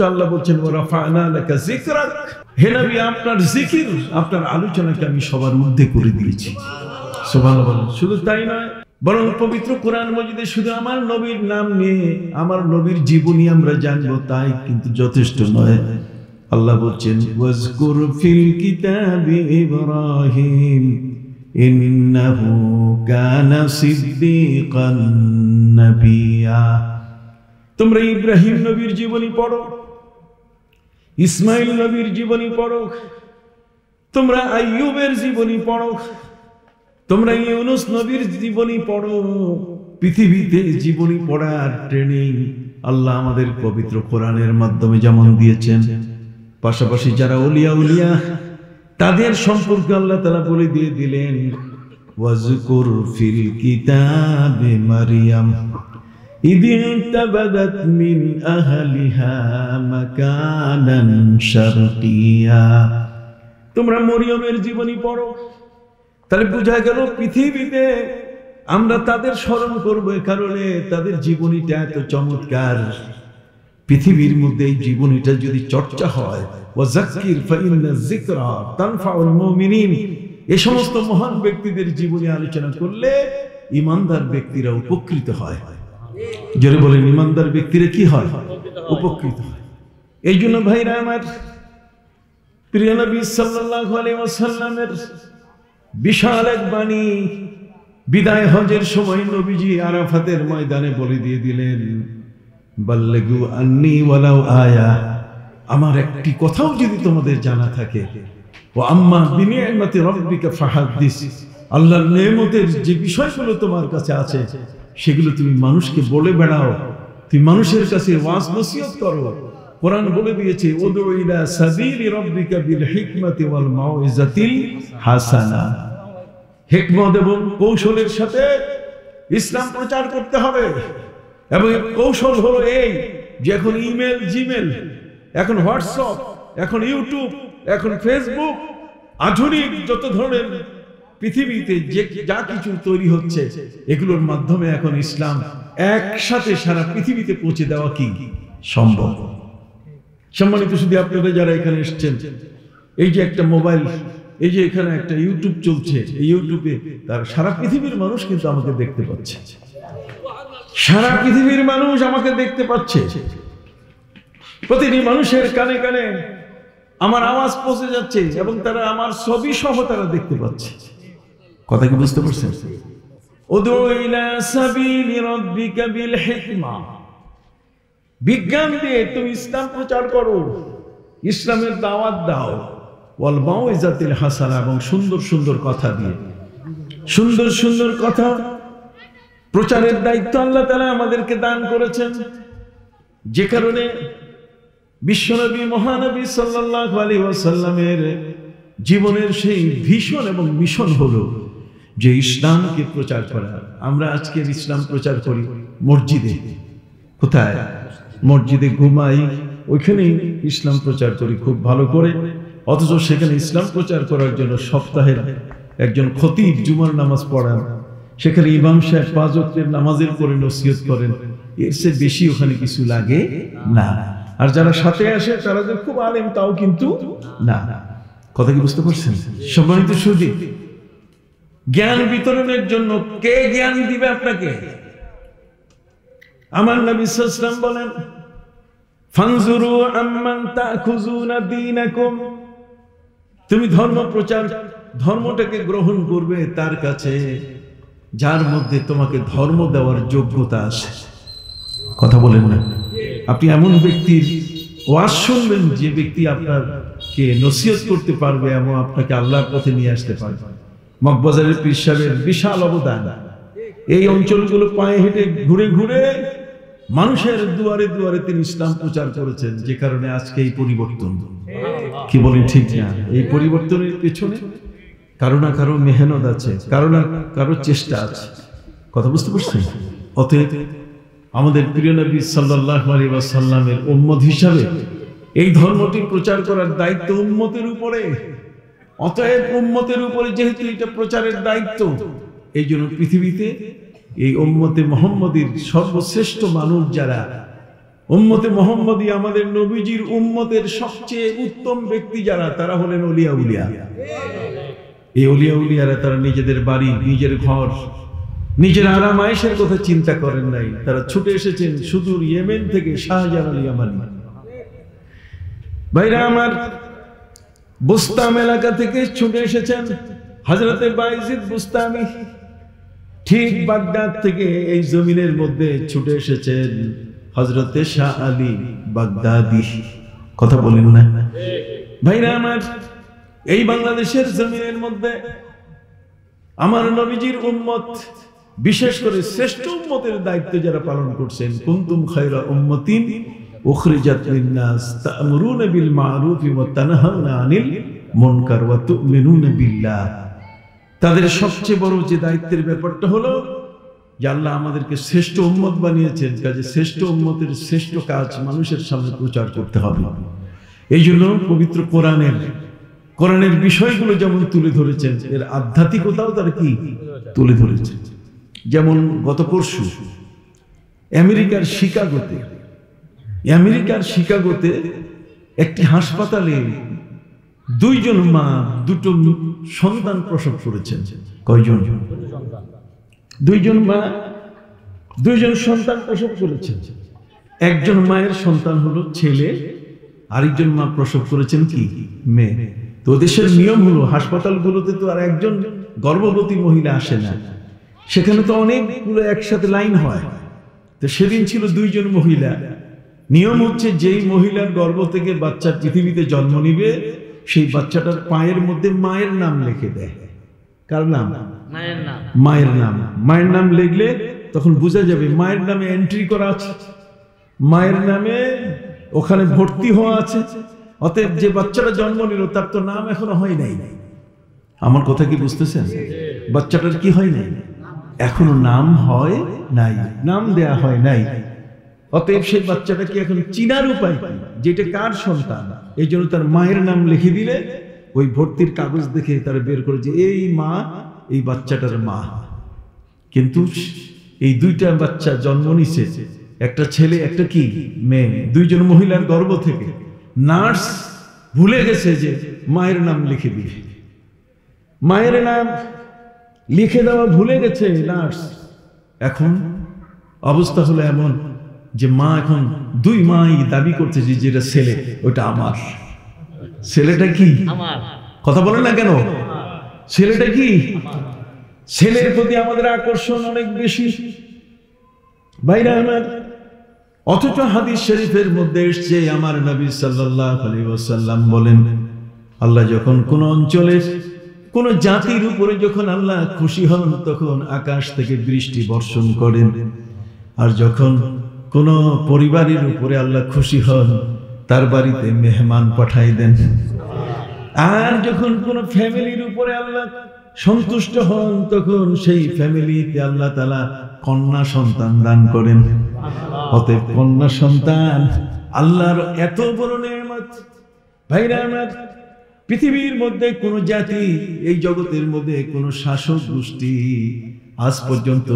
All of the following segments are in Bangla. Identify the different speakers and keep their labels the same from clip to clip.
Speaker 1: আল্লাহ বলছেন ওয়ারাফা'না লাকা যিকরাক, হে নবী আপনার জিকির আপনার আলোচনাকে আমি সবার মধ্যে করে দিয়েছি। সুবহানাল্লাহ। শুধু তাই নয়, বরং পবিত্র কোরআন মাজিদে শুধু আমার নবীর নাম নিয়ে আমার নবীর জীবনী আমরা জানবো তাই কিন্তু যথেষ্ট নয়। আল্লাহ বলছেন ওয়াজকুর ফিল কিতাবি ইব্রাহিম ইন্নাহু কানা সিদ্দীকান নাবিয়্যা। তোমরা ইব্রাহিম নবীর জীবনী পড়ো, ইসমাইল নবীর জীবনী পড়ো, তোমরা আইয়ুবের জীবনী পড়ো, তোমরা ইউনুস নবীর জীবনী পড়ো। পৃথিবীতে জীবনী পড়ার ট্রেনিং আল্লাহ আমাদের পবিত্র কোরআনের মাধ্যমে যেমন দিয়েছেন, পাশাপাশি যারা উলিয়া তাদের সম্পর্কে আল্লাহ তাআলা বলে দিয়ে দিলেন ওয়াজকুর ফিল কিতাবি মারইয়াম ইয ইনতাবাযাত মিন আহলিহা মাকানান শারকিয়্যা। তোমরা মরিয়মের জীবনী পড়ো। তাহলে বোঝা গেল পৃথিবীতে আমরা তাদের স্মরণ করব এই কারণে তাদের জীবনীটা এত চমৎকার। পৃথিবীর মধ্যে এই জীবনীটা যদি চর্চা হয়, ওয়াযাক্কির ফাইন্না যিকরা তানফাউল মুমিনিন, এই সমস্ত মহান ব্যক্তিদের জীবনী আলোচনা করলে ঈমানদার ব্যক্তিরা উপকৃত হয়। জোরে বলেন, ঈমানদার ব্যক্তিরা কি হয়? উপকৃত হয়। এই জন্য ভাইরা আমার, প্রিয় নবী সাল্লাল্লাহু আলাইহি ওয়াসাল্লামের বিশাল এক বাণী বিদায় হজের সময় নবীজি আরাফাতের ময়দানে বলে দিয়ে দিলেন বাল্লিগু আন্নী ওয়ালাউ আয়া, আমার একটি কথাও যদি তোমাদের জানা থাকে, ওয়া আম্মা বিনিআমাতি রাব্বিকা ফাহাদ্দিস, আল্লাহর নেয়ামতের যে বিষয়গুলো তোমার কাছে আছে সেগুলো তুমি মানুষকে বলে বেড়াও, তুমি মানুষের কাছে ওয়াজ নসিহত করো। কোরআন বলে দিয়েছে উদউ ইলা সাবিলি রাব্বিকা বিল হিকমাতি ওয়াল মাউইজাতিল হাসানা, হিকমত এবং কৌশলের সাথে ইসলাম প্রচার করতে হবে। এবং কৌশল হলো এই যে এখন ইমেল, জিমেল, এখন হোয়াটসঅ্যাপ, এখন ইউটিউব, এখন ফেসবুক, আধুনিক যত ধরনের পৃথিবীতে যে যা কিছু তৈরি হচ্ছে এগুলোর মাধ্যমে এখন ইসলাম একসাথে সারা পৃথিবীতে পৌঁছে দেওয়া কি সম্ভব। সম্মানিত শুধু আপনারা যারা এখানে এসেছেন, এই যে একটা মোবাইল, এই যে এখানে একটা ইউটিউব চলছে, এই ইউটিউবে তার সারা পৃথিবীর মানুষ কিন্তু আমাকে দেখতে পাচ্ছে, সারা পৃথিবীর মানুষ আমাকে দেখতে পাচ্ছে। প্রতিটি মানুষের কানে কানে আমার আওয়াজ পৌঁছে যাচ্ছে এবং তারা আমার ছবি সহ তারা দেখতে পাচ্ছে। কথা কি বুঝতে পারছেন? উদউ ইলা সাবিলি রাব্বিকা বিল হিকমা, বিজ্ঞান দিয়ে তুমি ইসলাম প্রচার করো, ইসলামের দাওয়াত দাও, ওয়াল মাউইজাতিল হাসানা, এবং সুন্দর সুন্দর কথা দিয়ে, সুন্দর সুন্দর কথা প্রচারের দায়িত্ব আল্লাহ তাআলা আমাদেরকে দান করেছেন। যে কারণে বিশ্বনবী মহানবী সাল্লাল্লাহু আলাইহি ওয়াসাল্লামের জীবনের সেই ভিশন এবং মিশন হলো যে ইসলামকে প্রচার করা। আমরা আজকে ইসলাম প্রচার করি মসজিদে, কোথায়? মসজিদে ঘুমাই, ওইখানেই ইসলাম প্রচার করি খুব ভালো করে, অথচ সেখানে ইসলাম প্রচার করার জন্য সপ্তাহের একজন খতিব জুমার নামাজ পড়ান, সেখানে ইমাম সাহেব 5 ওয়াক্তের নামাজের করে নসিহত করেন, এর চেয়ে বেশি ওখানে কিছু লাগে না। আর যারা সাথে আসে তারা যে খুব আলেম তাও কিন্তু না। কথা কি বুঝতে পারছেন? সম্মানিত সুধী, জ্ঞান বিতরণের জন্য কে জ্ঞান দিবে আপনাকে? আমার নবী সাল্লাল্লাহু আলাইহি ওয়াসাল্লাম বলেন ফানজুরু আম্মান তাখুজুনা দীনাকুম, তুমি ধর্ম প্রচার, ধর্মটাকে গ্রহণ করবে তার কাছে যার মধ্যে তোমাকে ধর্ম দেওয়ার যোগ্যতা আছে। কথা বলেন না? আপনি এমন ব্যক্তির ওয়াজ শুনবেন যে ব্যক্তি আপনাকে নসিহত করতে পারবে এবং আপনাকে আল্লাহর পথে নিয়ে আসতে পারবে। মগবাজারের পীর সাহেবের বিশাল অবদান, এই অঞ্চলগুলো পায়ে হেঁটে ঘুরে ঘুরে মানুষের দুয়ারে দুয়ারে তিনি ইসলাম প্রচার করেছেন, যে কারণে আজকে এই পরিবর্তন। কি বলেন ঠিক না? এই পরিবর্তনের পেছনে কারো না কারো মেহনত আছে, কারো না কারো চেষ্টা আছে। কথা বুঝতে পারছেন? অতএব আমাদের প্রিয় নবী সাল্লাল্লাহু আলাইহি ওয়াসাল্লামের উম্মত হিসাবে এই ধর্মটি প্রচার করার দায়িত্ব উম্মতের উপরে। অতএব উম্মতের উপরে যেহেতু এটা প্রচারের দায়িত্ব, এই জন্য পৃথিবীতে এই উম্মতে মুহাম্মদীর সর্বশ্রেষ্ঠ মানুষ যারা উম্মতে মুহাম্মদী আমাদের নবীজির উম্মতের সবচেয়ে উত্তম ব্যক্তি যারা, তারা হলেন ওলিয়া উলিয়া। এই ওলিয়া উলিয়ারা তারা নিজেদের বাড়ি, নিজের ঘর, নিজের আরাম আয়েশের কথা চিন্তা করেন নাই। তারা ছুটে এসেছেন সুদূর ইয়েমেন থেকে শাহজালাল ইয়ামানি। ভাইরা আমার, বুস্তাম এলাকা থেকে ছুটে এসেছেন হযরতে বাইজিদ বুস্তামি। ঠিক বাগদাদ থেকে এই জমিনের মধ্যে ছুটে এসেছেন হযরতে শাহ আলী বাগদাদি। কথা বলেন না ভাইরা আমার, এই বাংলাদেশের জমিনের মধ্যে আমার নবীজির উম্মত, বিশেষ করে শ্রেষ্ঠ উম্মতের দায়িত্ব যারা পালন করছেন, কুনতুম খায়রা উম্মাতিন উখরিজাত লিন-নাস তা'মুরুনা বিল মা'রুফি ওয়া তানহাউনা আনিল মুনকার ওয়া তু'মিনুনা বিল্লাহ। তাদের সবচেয়ে বড় যে দায়িত্বের ব্যাপারটা হলো যে আল্লাহ আমাদেরকে শ্রেষ্ঠ উম্মত বানিয়েছেন, কাজে শ্রেষ্ঠ উম্মতের শ্রেষ্ঠ কাজ মানুষের সামনে প্রচার করতে হবে। এই জন্য পবিত্র কোরআনের বিষয়গুলো যেমন তুলে ধরেছেন, এর আধ্যাত্মিকতাও তারা কি তুলে ধরেছেন। যেমন গত পরশু আমেরিকার শিকাগোতে একটি হাসপাতালে দুইজন মা দুটো সন্তান প্রসব করেছেন। কয়জন? দুইজন মা দুইজন সন্তান প্রসব করেছেন। একজন মায়ের সন্তান হলো ছেলে, আরেকজন মা প্রসব করেছেন কি মেয়ে। তো দেশের নিয়ম হলো হাসপাতালগুলোতে তো আর একজন গর্ভবতী মহিলা আসে না, সেখানে তো অনেকগুলো একসাথে লাইন হয়। তো সেদিন ছিল দুইজন মহিলা। নিয়ম হচ্ছে যেই মহিলার গর্ভ থেকে বাচ্চা পৃথিবীতে জন্ম নিবে, সেই বাচ্চাটার পায়ের মধ্যে মায়ের নাম লিখে দেয়। কার নাম? মায়ের নাম। মায়ের নাম লিখলে তখন বোঝা যাবে মায়ের নামে এন্ট্রি করা আছে, মায়ের নামে ওখানে ভর্তি হওয়া আছে। অতএব যে বাচ্চাটা জন্ম নিল তার তো নাম এখনো হয় নাই। আমার কথা কি বুঝতেছেন? বাচ্চাটার কি হয় নাই? এখনো নাম হয় নাই, নাম দেয়া হয় নাই। অতএব সেই বাচ্চাটাকে এখন চিনার উপায় কি, যেটা কার সন্তান। এই জন্য তার মায়ের নাম লিখে দিলে ওই ভর্তির কাগজ দেখে তারা বের করে যে এই মা, এই বাচ্চাটার মা। কিন্তু এই দুইটা বাচ্চা জন্ম নিছে, একটা ছেলে একটা কি মেয়ে, দুইজন মহিলার গর্ভ থেকে। নার্স ভুলে গেছে যে মায়ের নাম লিখে দিবে। মায়ের নাম লিখে দেওয়া ভুলে গেছে নার্স। এখন অবস্থা হলো এমন যে মা এখন দুই মাই দাবি করছে যে যেটা ছেলে ওটা আমার। ছেলেটা কি? কথা বলেন না কেন? ছেলেটা কি? ছেলের প্রতি আমাদের আকর্ষণ অনেক বেশি ভাইরা আমার। অথচ হাদিস শরীফের মধ্যে এসেছে আমার নবী সাল্লাল্লাহু আলাইহি ওয়াসাল্লাম বলেন, আল্লাহ যখন কোন অঞ্চলের কোন জাতির উপরে যখন আল্লাহ খুশি হন তখন আকাশ থেকে বৃষ্টি বর্ষণ করেন, আর যখন কোন পরিবারের উপরে আল্লাহ খুশি হন তার বাড়িতে মেহমান পাঠাই দেন। আর যখন কোন ফ্যামিলির উপরে আল্লাহ সন্তুষ্ট হন তখন সেই ফ্যামিলিতে আল্লাহ তাআলা কন্যা সন্তান দান করেন। অতএব কন্যা সন্তান আল্লাহর এত বড় নেয়ামত। ভাইরা আমার, পৃথিবীর মধ্যে কোন জাতি, এই জগতের মধ্যে কোন শাসক গোষ্ঠী আজ পর্যন্ত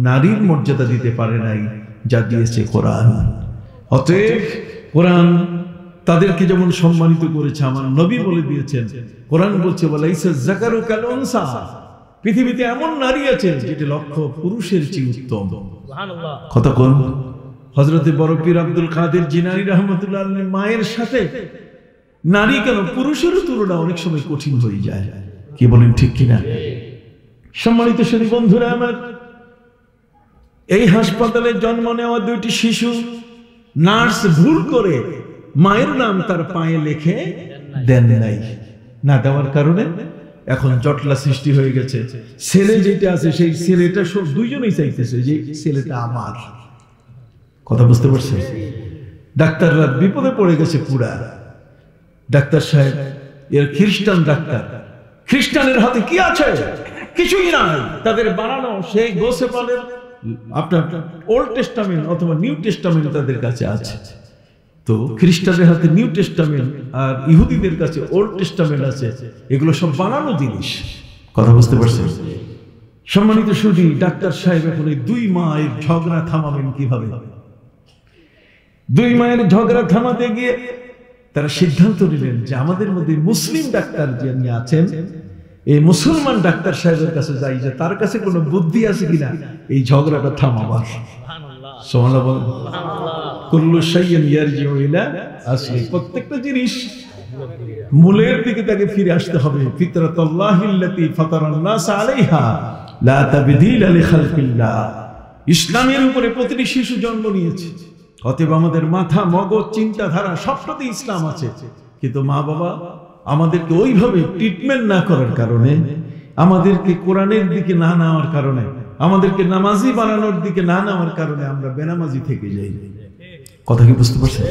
Speaker 1: নারীর মর্যাদা দিতে পারে নাই যা দিয়েছে কোরআন। অতএব কোরআন তাদেরকে যেমন সম্মানিত করেছে, আমার নবী বলে দিয়েছেন, কোরআন বলছে ওয়ালাইসা যাকারু কাল উনসা, পৃথিবীতে এমন নারী আছে যেটা লক্ষ পুরুষের চেয়ে উত্তম। সুবহানাল্লাহ। কথা কোন হযরতে বড় পীর আব্দুল কাদের জিলানী রাহমাতুল্লাহ আলাইহি মায়ের সাথে নারী কেন পুরুষের তুলনা অনেক সময় কঠিন হয়ে যায়। কি বলেন ঠিক কিনা? সম্মানিত সুধী বন্ধুরা আমার, এই হাসপাতালে জন্ম নেওয়া দুইটি শিশু নার্স ভুল করে মায়ের নাম তার পায়ে লিখে দেন নাই। না দেওয়ার কারণে এখন জটলা সৃষ্টি হয়ে গেছে। ছেলে যেটা আছে সেই ছেলেটা সব দুইজনেই চাইতেছে যে ছেলেটা আমার। কথা বুঝতে পারছে? ডাক্তাররা বিপদে পড়ে গেছে পুরা। ডাক্তার সাহেব এর খ্রিস্টান ডাক্তার, খ্রিস্টানের হাতে কি আছে? কিছুই নাই। তাদের বানানো সেই গোসেপালের আপনার ওল্ড টেস্টামেন্ট অথবা নিউ টেস্টামেন্ট তাদের কাছে আছে। তো খ্রিস্টানদের হাতে নিউ টেস্টামেন্ট আর ইহুদিদের কাছে ওল্ড টেস্টামেন্ট আছে। এগুলো সব বানানো জিনিস। কথা বুঝতে পারছেন? সম্মানিত সুধী, ডাক্তার সাহেব এখন এই দুই মায়ের ঝগড়া থামাবেন কিভাবে? দুই মায়ের ঝগড়া থামাতে গিয়ে তারা সিদ্ধান্ত নিলেন যে আমাদের মধ্যে মুসলিম ডাক্তার যিনি আছেন, এই মুসলমান ডাক্তার সাহেবের কাছে যাই, যে তার কাছে কোনো বুদ্ধি আছে কিনা এই ঝগড়াটা থামাবার। সুবহানাল্লাহ বলেন। কুল্লু শাইইন ইয়ারজিউ ইলা আসলি, প্রত্যেকটা জিনিস মূলের দিকে তাকে ফিরে আসতে হবে। ফিতরাতাল্লাহিল্লাতী ফাতারান নাস আলাইহা লা তাবদীলা লিখালকিল্লাহ। ইসলামের উপরে প্রতিটি শিশু জন্ম নিয়েছে, অতএব আমাদের মাথা, মগজ, চিন্তাধারা সবটাতে ইসলাম আছে। কিন্তু মা বাবা আমাদেরকে ওইভাবে ট্রিটমেন্ট না করার কারণে, আমাদেরকে কোরআনের দিকে না নেওয়ার কারণে, আমাদেরকে নামাজি বানানোর দিকে না নেওয়ার কারণে আমরা বেনামাজি থেকে যাই। কথা কি বুঝতে পারছেন?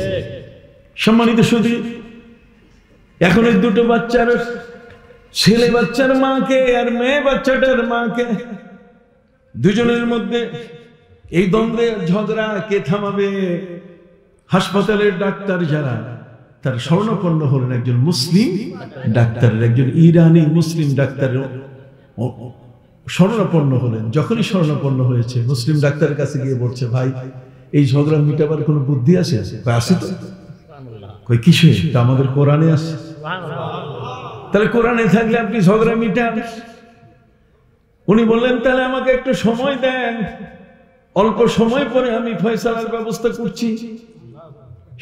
Speaker 1: সম্মানিত সুধী, এখন এই দুটো বাচ্চার, ছেলে বাচ্চার মাকে আর মেয়ে বাচ্চাটার মাকে, দুজনের মধ্যে এই দ্বন্দ্বে ঝগড়া কে থামাবে? হাসপাতালের ডাক্তার যারা, তার স্বর্ণপন্ন হলেন একজন মুসলিম ডাক্তারের, একজন ইরানি মুসলিম ডাক্তার স্বর্ণপন্ন হলেন। যখনই স্বর্ণপন্ন হয়েছে, মুসলিম ডাক্তারের কাছে গিয়ে বলছে, ভাই এই ঝগড়া মিটাবার কোনো বুদ্ধি আছে? আসে তো। কই কিসে? আমাদের কোরআনে আছে। তাহলে কোরআনে থাকলে আপনি ঝগড়া মিটান। উনি বললেন, তাহলে আমাকে একটু সময় দেন, অল্প সময় পরে আমি ফয়সালার ব্যবস্থা করছি।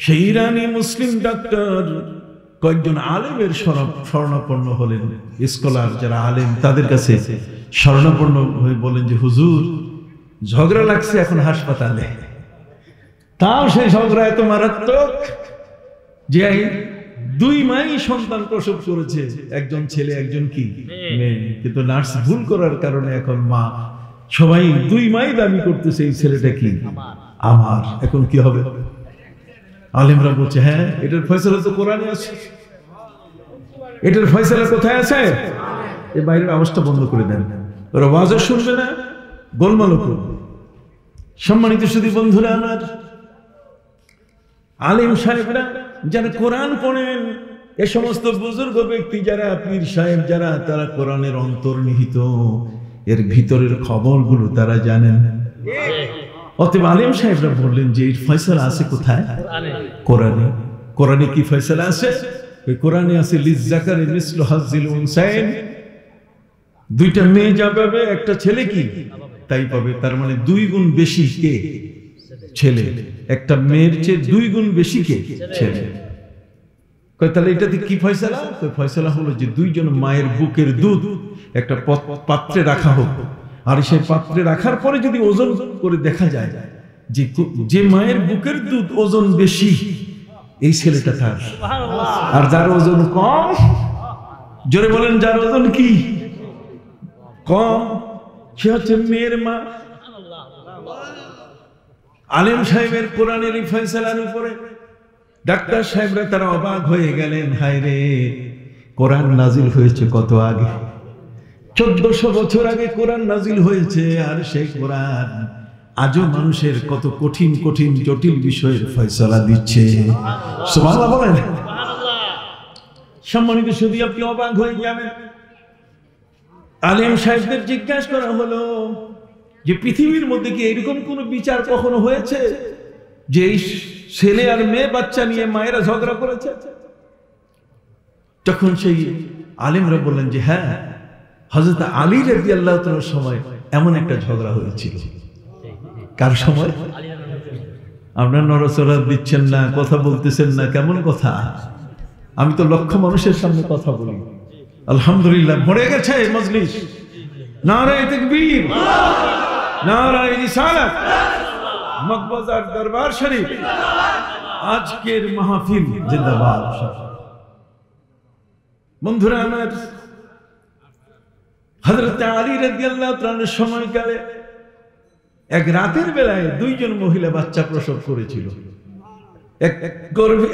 Speaker 1: সেই ইরানি মুসলিম ডাক্তার কয়েকজন আলেমের শরণাপন্ন হলেন, স্কলার যারা আলেম, তাদের কাছে শরণাপন্ন হয়ে বলেন যে হুজুর, ঝগড়া লাগছে এখন হাসপাতালে, তাও সেই ঝগড়া এত মারাত্মক যে দুই মাই সন্তান প্রসব করেছে, একজন ছেলে একজন কি মেয়ে, কিন্তু নার্স ভুল করার কারণে এখন মা, সবাই দুই মাই দাবি করতেছে এই ছেলেটা কি আমার। এখন কি হবে? আলেমরা বলছে, হ্যাঁ এটার ফয়সালা তো কোরআনে আছে। এটার ফয়সালা কোথায় আছে? এই বাইরের আওয়াজটা বন্ধ করে দেন, ওরা ওয়াজও শুনবে না, গোলমালও করবে। সম্মানিত সুধী বন্ধুরা আমার, আলেম সাহেবরা যারা কোরআন পড়েন, এ সমস্ত বুজুর্গ ব্যক্তি যারা, পীর সাহেব যারা, তারা কোরআনের অন্তর্নিহিত এর ভিতরের খবরগুলো তারা জানেন। অতএব আলেম সাহেবরা বললেন যে এর ফয়সালা আছে কোথায়? কোরআনে। কোরআনে কি ফয়সালা আছে? কোরআনে আছে লিজ্জাকারি মিসলু হাজ্জিল উনসাইন, দুইটা মেয়ে যা পাবে একটা ছেলে কি তাই পাবে। তার মানে 2 গুণ বেশি কে? ছেলে। একটা মেয়ের চেয়ে 2 গুণ বেশি কে? ছেলে। কয় তাহলে এটাতে কি ফয়সালা? ফয়সালা হলো যে দুইজন মায়ের বুকের দুধ একটা পাত্রে রাখা হোক, আর সেই পাত্রে রাখার পরে যদি ওজন করে দেখা যায় যে যে মায়ের বুকের দুধ ওজন বেশি, এই ছেলেটা তার। আর যার ওজন কম, জোরে বলেন, যার ওজন কি কম, সে হচ্ছে মেয়ের মা। আলেম সাহেবের কোরআনের এই ফয়সালার উপরে ডাক্তার সাহেবরা তারা অবাক হয়ে গেলেন। হায় রে, কোরআন নাজিল হয়েছে কত আগে, 1400 বছর আগে কোরআন নাজিল হয়েছে, আর সেই কোরআন আজও মানুষের কত কঠিন কঠিন জটিল বিষয়ের ফয়সালা দিচ্ছে। সুবহানাল্লাহ বলেন। সম্মানিত সুধী, আপনি অবাক হয়ে যাবেন। আলেম সাহেবদের জিজ্ঞাসা করা হলো যে পৃথিবীর মধ্যে কি এরকম কোন বিচার কখনো হয়েছে যে এই ছেলে আর মেয়ে বাচ্চা নিয়ে মায়েরা ঝগড়া করেছে? তখন সেই আলেমরা বললেন যে হ্যাঁ, হযরত আলী রাদিয়াল্লাহু তাআলার সময় এমন একটা ঝগড়া হয়েছিল। কার সময়? আপনারা নড়াচড়া দিচ্ছেন না, কথা বলতেছেন না, কেমন কথা? আমি তো লক্ষ মানুষের সামনে কথা বলি, আলহামদুলিল্লাহ ভরে গেছে মজলিস। নারায়ে তাকবীর, নারায়ে রিসালাত, মকবুজার দরবার শরীফ, আজকের মাহফিল জিন্দাবাদ। বন্ধুরা আমার, হযরত আলী রাদিয়াল্লাহু তাআলার সময়কালে এক রাতের বেলায় 2 জন মহিলা বাচ্চা প্রসব করেছিল।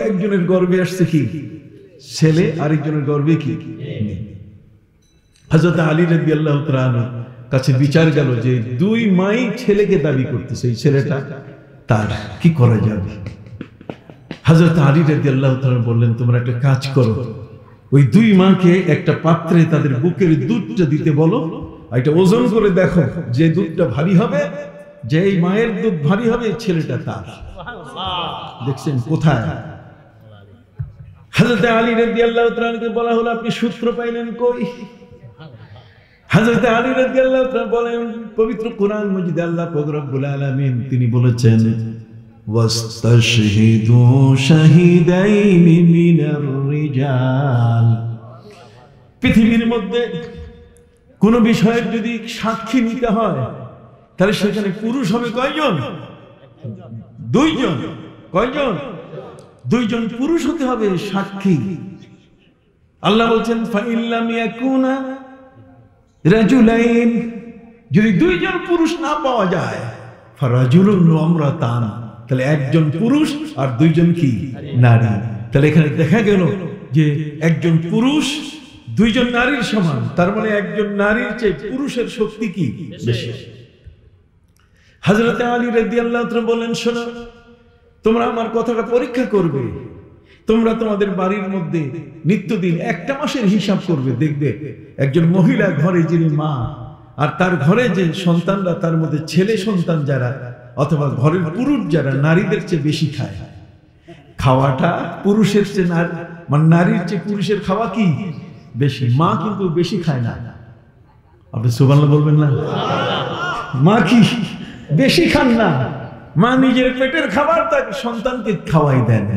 Speaker 1: একজনের গর্ভে আসছে কি ছেলে, আরেকজনের গর্ভে কি মেয়ে। হযরত আলী রাদিয়াল্লাহু তাআলা কাছে বিচার গেল যে 2 মাই ছেলেকে দাবি করতেছে, এই ছেলেটা তার, কি করা যাবে? হযরত আলী রাদিয়াল্লাহু তাআলা বললেন, তোমরা একটা কাজ করো, ওই 2 মাকে একটা পাত্রে তাদের বুকের দুধটা দিতে বলো, এটা ওজন করে দেখো, যে দুধটা ভারী হবে, যে মায়ের দুধ ভারী হবে, ছেলেটা তার। দেখছেন কোথায়? হযরত আলী রাদিয়াল্লাহু তাআলাকে বলা হলো আপনি সূত্র পাইলেন কই? হযরত আলী রাদিয়াল্লাহু তাআলা বলেন পবিত্র কোরআন মাজিদে আল্লাহ পাক রব্বুল আলামিন তিনি বলেছেন ওয়াস্তাশহিদু শাহিদাইনি মিনার রিজাল। পৃথিবীর মধ্যে কোন বিষয়ের যদি সাক্ষী নিতে হয় তাহলে সেখানে পুরুষ হবে কয়জন? দুইজন। কয়জন? দুইজন পুরুষ হতে হবে সাক্ষী। আল্লাহ বলছেন ফাইল্লাম ইয়াকুনা রাজুলাইন, যদি দুইজন পুরুষ না পাওয়া যায় ফারাজুলুন ওয়া ইমরাতান, তাহলে একজন পুরুষ আর দুইজন কি নারী। তাহলে এখানে দেখা গেল যে একজন পুরুষ দুইজন নারীর সমান, তার মানে একজন নারীর চেয়ে পুরুষের শক্তি কি বেশি। হযরত আলী রাদিয়াল্লাহু তাআলা বলেন শোনো, তোমরা আমার কথাটা পরীক্ষা করবে, তোমরা তোমাদের বাড়ির মধ্যে নিত্যদিন একটা মাসের হিসাব করবে, দেখবে একজন মহিলা ঘরে যিনি মা আর তার ঘরে যে সন্তানরা তার মধ্যে ছেলে সন্তান যারা অথবা ঘরের পুরুষ যারা নারীদের চেয়ে বেশি খায়। খাওয়াটা পুরুষের চেয়ে মানে নারীর চেয়ে পুরুষের খাওয়া কি বেশি। মা কিন্তু বেশি খায় না। আপনি সুবহানাল্লাহ বলবেন না? মা কি বেশি খান না? মা নিজের পেটের খাবার তার সন্তানকে খাওয়াই দেন,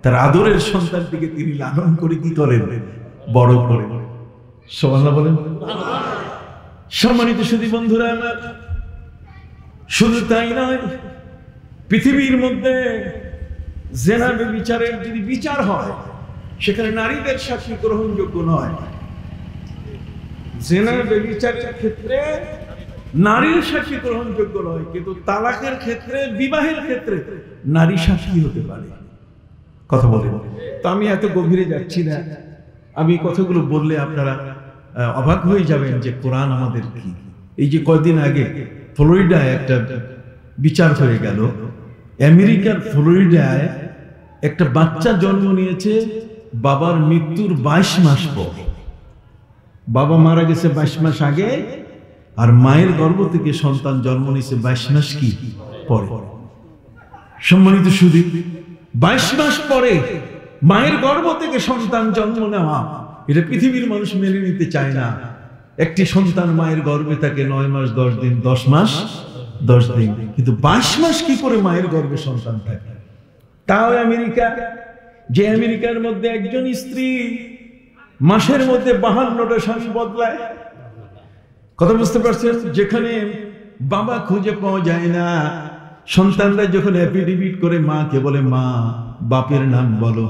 Speaker 1: তার আদরের সন্তানটিকে তিনি লালন করে কি করেন? বড় করে। সুবহানাল্লাহ বলেন। সম্মানিত সুধী বন্ধুরা আমার, শুধু তাই নয়, পৃথিবীর মধ্যে জেনা ব্যভিচারের যদি বিচার হয় সেখানে নারীদের সাক্ষী গ্রহণযোগ্য নয়। জেনা ব্যভিচারের ক্ষেত্রে নারীর সাক্ষী গ্রহণযোগ্য নয়, কিন্তু তালাকের ক্ষেত্রে বিবাহের ক্ষেত্রে নারী সাক্ষী হতে পারে। কথা বলেন তো। আমি এত গভীরে যাচ্ছি না, আমি কথাগুলো বললে আপনারা অবাক হয়ে যাবেন যে কোরআন আমাদের কি। এই যে কয়েকদিন আগে ফ্লোরিডায় একটা বিচার হয়ে গেল, আমেরিকার ফ্লোরিডায় একটা বাচ্চা জন্ম নিয়েছে বাবার মৃত্যুর 22 মাস পর। বাবা মারা গেছে 22 মাস আগে, আর মায়ের গর্ভ থেকে সন্তান জন্ম নিয়েছে 22 মাস কি পরে। সম্মানিত সুধী, 22 মাস পরে মায়ের গর্ভ থেকে সন্তান জন্ম নেওয়া, এটা পৃথিবীর মানুষ মেনে নিতে চায় না। একটি সন্তান মায়ের গর্ভে থাকে 9 মাস 10 দিন, 10 মাস 10 দিন, কিন্তু 22 মাস কি করে মায়ের গর্ভে সন্তান থাকে? তাও আমেরিকা, যে আমেরিকার মধ্যে একজন স্ত্রী মাসের মধ্যে 52টা স্বামী বদলায়। কথা বুঝতে পারছেন? যেখানে বাবা খুঁজে পাওয়া যায় না, সন্তানরা যখন অ্যাফিডেভিট করে মাকে বলে মা বাপের নাম বলো,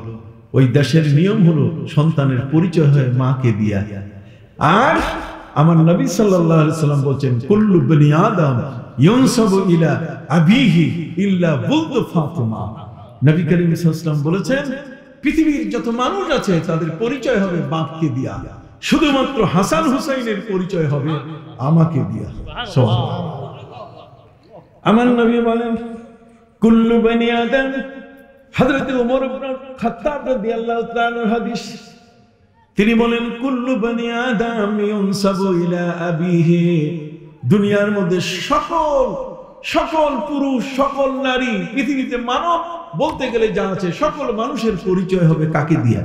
Speaker 1: ওই দেশের নিয়ম হলো সন্তানের পরিচয় হয় মাকে দিয়া। আর আমার নবী সাল্লাল্লাহু আলাইহি সাল্লাম বলেন কুল্লু বনি আদম ইউনসাবু ইলা আবিহি ইল্লা বুলদ ফাতিমা। নবী করিম সাল্লাল্লাহু আলাইহি ওয়াসাল্লাম বলেছেন পৃথিবীর যত মানুষ আছে তাদের পরিচয় হবে বাপকে দিয়া, শুধুমাত্র হাসান হুসাইনের পরিচয় হবে আমাকে দিয়া। সুবহানাল্লাহ। আমার নবী বলেন কুল্লু বনি আদম, হযরত ওমর ইবনে খাত্তাব রাদিয়াল্লাহু তাআলার হাদিস, তিনি বলেন কুল্লু বনি আদম ইউনসাবু ইলা আবিহি। দুনিয়ার মধ্যে সকল পুরুষ সকল নারী পৃথিবীতে মানব বলতে গেলে যা আছে সকল মানুষের পরিচয় হবে কাকে দিয়া?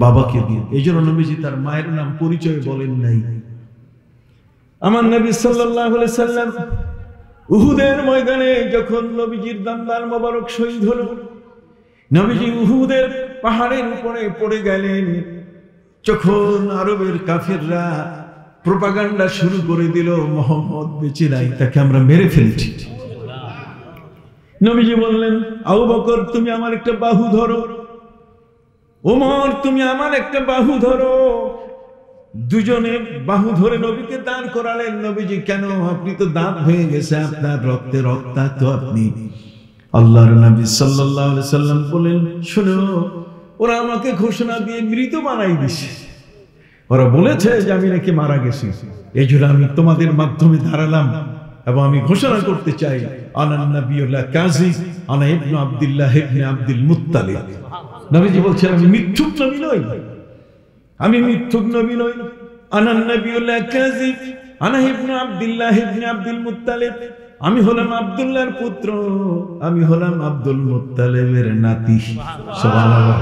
Speaker 1: বাবাকে দিয়ে। এই জন্য নবীজি তার মায়ের নাম পরিচয় বলেন নাই। আমার নবী সাল্লাল্লাহু আলাইহি সাল্লাম উহুদের ময়দানে যখন নবীজির দান্দার মোবারক শহীদ হলো, নবীজি উহুদের পাহাড়ের উপরে পড়ে গেলেন। যখন আরবের কাফিররা প্রোপাগান্ডা শুরু করে দিল মুহাম্মদ বেঁচে নাই, তাকে আমরা মেরে ফেলছি, নবীজি বললেন আবু বকর তুমি আমার একটা বাহু ধরো, ওমর তুমি আমার একটা বাহু ধরো। দুজনে বাহু ধরে নবীকে দাঁড় করালেন। নবীজি কেন? আপনি তো দাঁত ভেঙে গেছে, আপনার রক্তে রক্তাক্ত আপনি। আল্লাহর নবী সাল্লাল্লাহু আলাইহি সাল্লাম বলেন শুনো, ওরা আমাকে ঘোষণা দিয়ে মৃত বানাই দিছে, ওরা বলেছে যে আমি নাকি মারা গেছি, এই জন্য আমি তোমাদের মাধ্যমে দাঁড়ালাম এবং আমি ঘোষণা করতে চাই আনা নবিয়ুল্লাহ কাযিব আনা ইবনে আব্দুল্লাহ ইবনে আব্দুল মুত্তালিব। নবীজি বলছেন আমি মিথ্যুক নবী নই, আমি মিথ্যুক নবী নই। আনা নবিয়ুল্লাহ কাযিব আনা ইবনে আব্দুল্লাহ ইবনে আব্দুল মুত্তালিব আমি হলাম আব্দুল্লাহর পুত্র, আমি হলাম আব্দুল মুত্তালিবের নাতি। সুবহানাল্লাহ।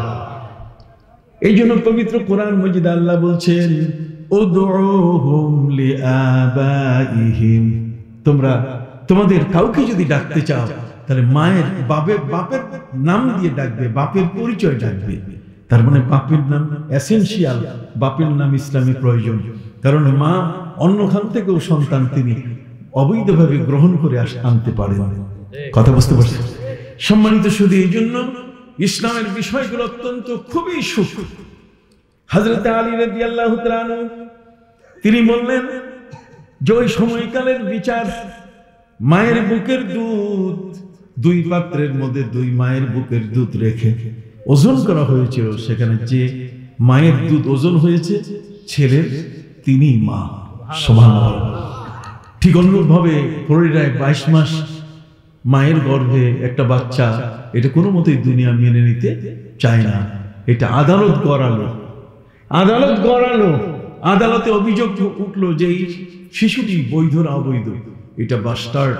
Speaker 1: এই জন্য পবিত্র কোরআন মজিদ আল্লাহ বলছেন, উদউহুম লিআবাইহিম, তোমরা তোমাদের কাউকে যদি ডাকতে চাও তাহলে মায়ের বাপের নাম দিয়ে ডাকবে, বাপের পরিচয় ডাকবে। তার মানে বাপের নাম এসেনশিয়াল, বাপের নাম ইসলামে প্রয়োজন। কারণ মা অন্য খান থেকেও সন্তান তিনি অবৈধভাবে গ্রহণ করে আনতে পারেন। কথা বুঝতে পারছেন? সম্মানিত শুধু এই জন্য ইসলামের বিষয়গুলো অত্যন্ত খুবই সূক্ষ্ম। হযরত আলী রাদিয়াল্লাহু তাআলা আনহু তিনি বললেন যে ওই সময়কালের বিচার, মায়ের বুকের দুধ, দুই পাত্রের মধ্যে দুই মায়ের বুকের দুধ রেখে ওজন করা হয়েছিল। সেখানে যে মায়ের দুধ ওজন হয়েছে ছেলের, তিনি মা। সুবহানাল্লাহ। ঠিক অনুরূপভাবে পরিরায় 22 মাস মায়ের গর্ভে একটা বাচ্চা, এটা কোনো মতেই দুনিয়া মেনে নিতে চায় না। এটা আদালত গড়ালো, আদালতে অভিযোগ উঠলো যে এই শিশুটি বৈধ না অবৈধ, এটা বাস্টার্ড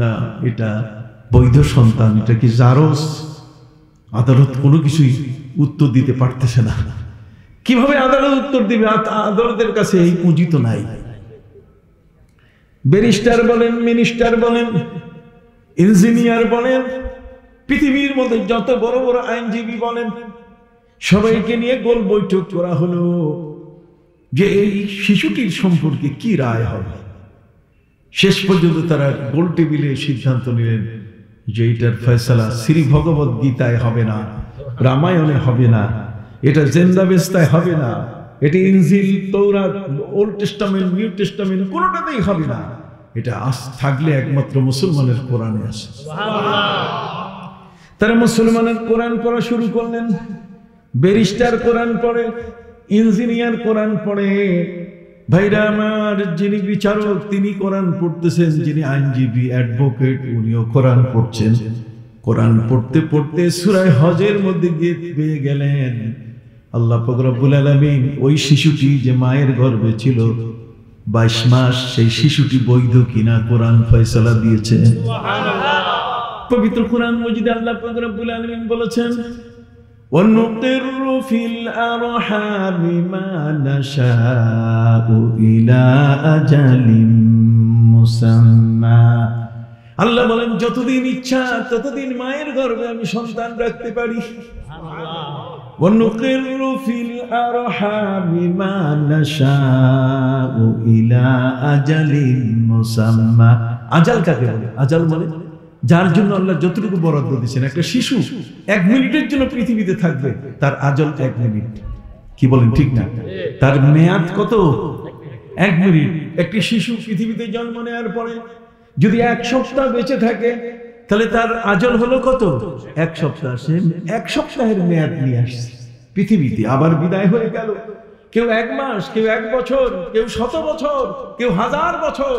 Speaker 1: না এটা বৈধ সন্তান, এটা কি জারজ। আদালত কোনো কিছুই উত্তর দিতে পারতেছে না। কিভাবে আদালত উত্তর দিবে? আদালতের কাছে এই পুঁজি তো নাই। ব্যারিস্টার বলেন, মিনিস্টার বলেন, ইঞ্জিনিয়ার বলেন, পৃথিবীর মধ্যে যত বড় বড় আইনজীবী বলেন, সবাইকে নিয়ে গোল বৈঠক করা হলো যে এই শিশুটির সম্পর্কে কি রায় হবে। শেষ পর্যন্ত তারা গোল টেবিলে সিদ্ধান্ত নিলেন যে এটার ফয়সালা শ্রী ভগবত গীতায় হবে না, রামায়ণে হবে না, এটা জেন্দাবেস্তায় হবে না, এটা ইনজিল, তৌরাত, ওল্ড টেস্টামেন্ট, নিউ টেস্টামেন্ট কোনোটাতেই হবে না। এটা থাকলে একমাত্র মুসলমানের কোরআনে আছে। তারা মুসলমানের কোরআন পড়া শুরু করলেন। ব্যারিস্টার কোরআন পড়ে, ইঞ্জিনিয়ার কোরআন পড়ে। ভাইরা আমার, যিনি বিচারক তিনি কোরআন পড়তেছেন, যিনি আইনজীবী অ্যাডভোকেট উনিও কোরআন পড়ছেন। কোরআন পড়তে পড়তে সূরা হজের মধ্যে গিয়ে পেয়ে গেলেন আল্লাহ পাক রব্বুল আলামিন ওই শিশুটি যে মায়ের গর্ভে ছিল 22 মাস, সেই শিশুটি বৈধ কিনা কোরআন ফয়সালা দিয়েছে। সুবহানাল্লাহ। পবিত্র কোরআন মজিদে আল্লাহ পাক রব্বুল আলামিন বলেছেন, ওয়ানুকিরু ফিল আরহামি মা নাশাউ ইলা আজালিম মুসাম্মা। আল্লাহ বলেন যতদিন ইচ্ছা ততদিন মায়ের গর্ভে আমি সন্তান রাখতে পারি। ওয়ানুকিরু ফিল আরহামি মা নাশাউ ইলা আজালিম মুসাম্মা। আজাল কাকে বলে? আজাল মানে যার জন্য আল্লাহ যতটুকু বরাদ্দ দিয়েছেন। একটা শিশু 1 মিনিটের জন্য পৃথিবীতে থাকবে, তার আজল 1 মিনিট। কি বলেন ঠিক না? তার মেয়াদ কত? 1 মিনিট। একটি শিশু পৃথিবীতে জন্ম নেওয়ার পরে যদি 1 সপ্তাহ বেঁচে থাকে তাহলে তার আজল হলো কত? 1 সপ্তাহ। সে 1 সপ্তাহের মেয়াদ নিয়ে আসছে পৃথিবীতে, আবার বিদায় হয়ে গেল। কেউ 1 মাস, কেউ 1 বছর, কেউ 100 বছর, কেউ 1000 বছর।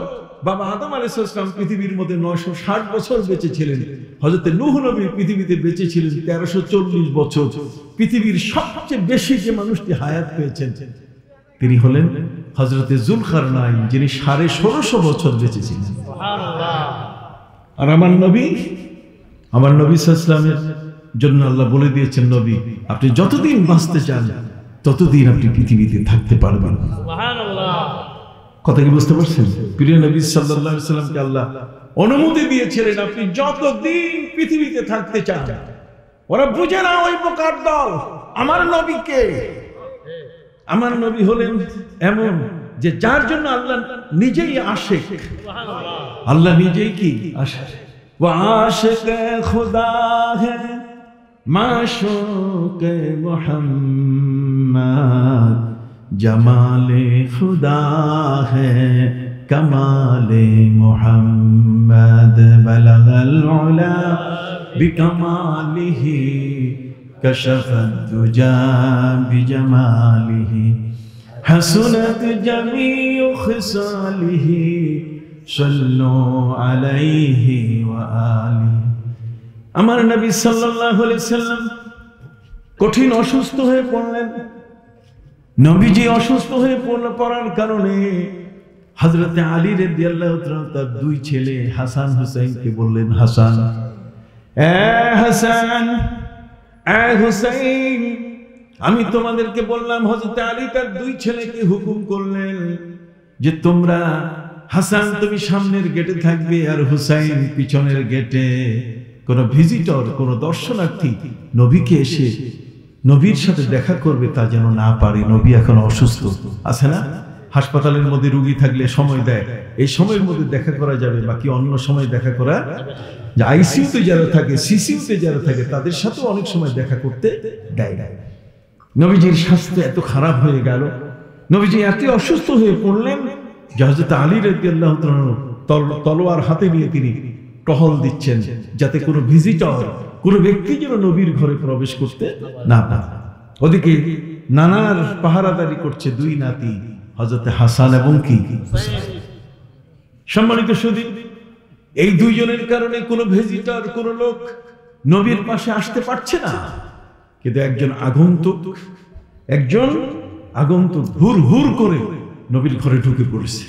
Speaker 1: বাবা আদম আলাইহিস সালাম পৃথিবীর মধ্যে 960 বছর বেঁচে ছিলেন। হযরত নূহ নবী পৃথিবীতে বেঁচে ছিলেন 1340 বছর। পৃথিবীর সবচেয়ে বেশি যে মানুষটি হায়াত পেয়েছেন তিনি হলেন হযরতে যুলকারনাইন, যিনি 1650 বছর বেঁচে ছিলেন। সুবহানাল্লাহ। আর আমার নবী সাল্লাল্লাহু আলাইহি ওয়াসাল্লামের জন্য আল্লাহ বলে দিয়েছেন, নবী আপনি যতদিন বাঁচতে চান ততদিন আপনি পৃথিবীতে থাকতে পারবেন। সুবহানাল্লাহ। কথা কি বুঝতে পারছেন? প্রিয় নবী সাল্লাল্লাহু আলাইহি ওয়াসাল্লামকে আল্লাহ অনুমতি দিয়েছিলেন আপনি যতদিন পৃথিবীতে থাকতে চান। ওরা বুঝে না ওই প্রকার দল আমার নবীকে। আমার নবী হলেন এমন যে যার জন্য আল্লাহ নিজেই আশিক। সুবহানাল্লাহ। আল্লাহ নিজেই কি আশিক। ওয়া আশিক খুদা হে মাশুক মুহাম্মদ, जमाले खुदा है कमाले मुहम्मद, बलगल उला बिकमालिही कशफत दुजा बिजमालिही, हसनत जमीउ खिसालिही सल्लु अलैहि व आलिहि। আমার নবী সাল্লাল্লাহু আলাইহি সাল্লাম কঠিন অসুস্থ হয়ে পড়লেন। নবীজি অসুস্থ হয়ে পড়ার কারণে হযরতে আলী রাদিয়াল্লাহু তাআলা তার দুই ছেলে হাসান হুসাইনকে বললেন, হাসান, হাসান, হুসাইন, আমি তোমাদেরকে বললাম। হযরতে আলী তার দুই ছেলেকে হুকুম করলেন যে তোমরা, হাসান তুমি সামনের গেটে থাকবে আর হুসাইন পিছনের গেটে। কোন ভিজিটর, কোন দর্শনার্থী নবীকে এসে নবীর সাথে দেখা করবে তা যেন না পারে। নবী এখন অসুস্থ আছে না, হাসপাতালের মধ্যে রোগী থাকলে সময় দেয়, এই সময়ের মধ্যে দেখা করা যাবে, বাকি অন্য সময় দেখা করা, যে আইসিইউতে যারা থাকে, সিসিইউতে যারা থাকে তাদের সাথেও অনেক সময় দেখা করতে দেয় না। নবীজির স্বাস্থ্য এত খারাপ হয়ে গেল, নবীজি এত অসুস্থ হয়ে পড়লেন যে হযরত আলী রাদিয়াল্লাহু তাআলা তলোয়ার হাতে নিয়ে তিনি টহল দিচ্ছেন যাতে কোনো ভিজিটর, কোনো ব্যক্তি যেন নবীর ঘরে প্রবেশ করতে না পারে। ওদিকে নানার পাহারাদারি করছে দুই নাতি, হযরত হাসান এবং কি সম্মানিত সুধী, এই দুইজনের কারণে কোনো ভিজিটর, কোনো লোক নবীর পাশে আসতে পারছে না। কিন্তু একজন আগন্তুক হুর হুর করে নবীর ঘরে ঢুকে পড়েছে।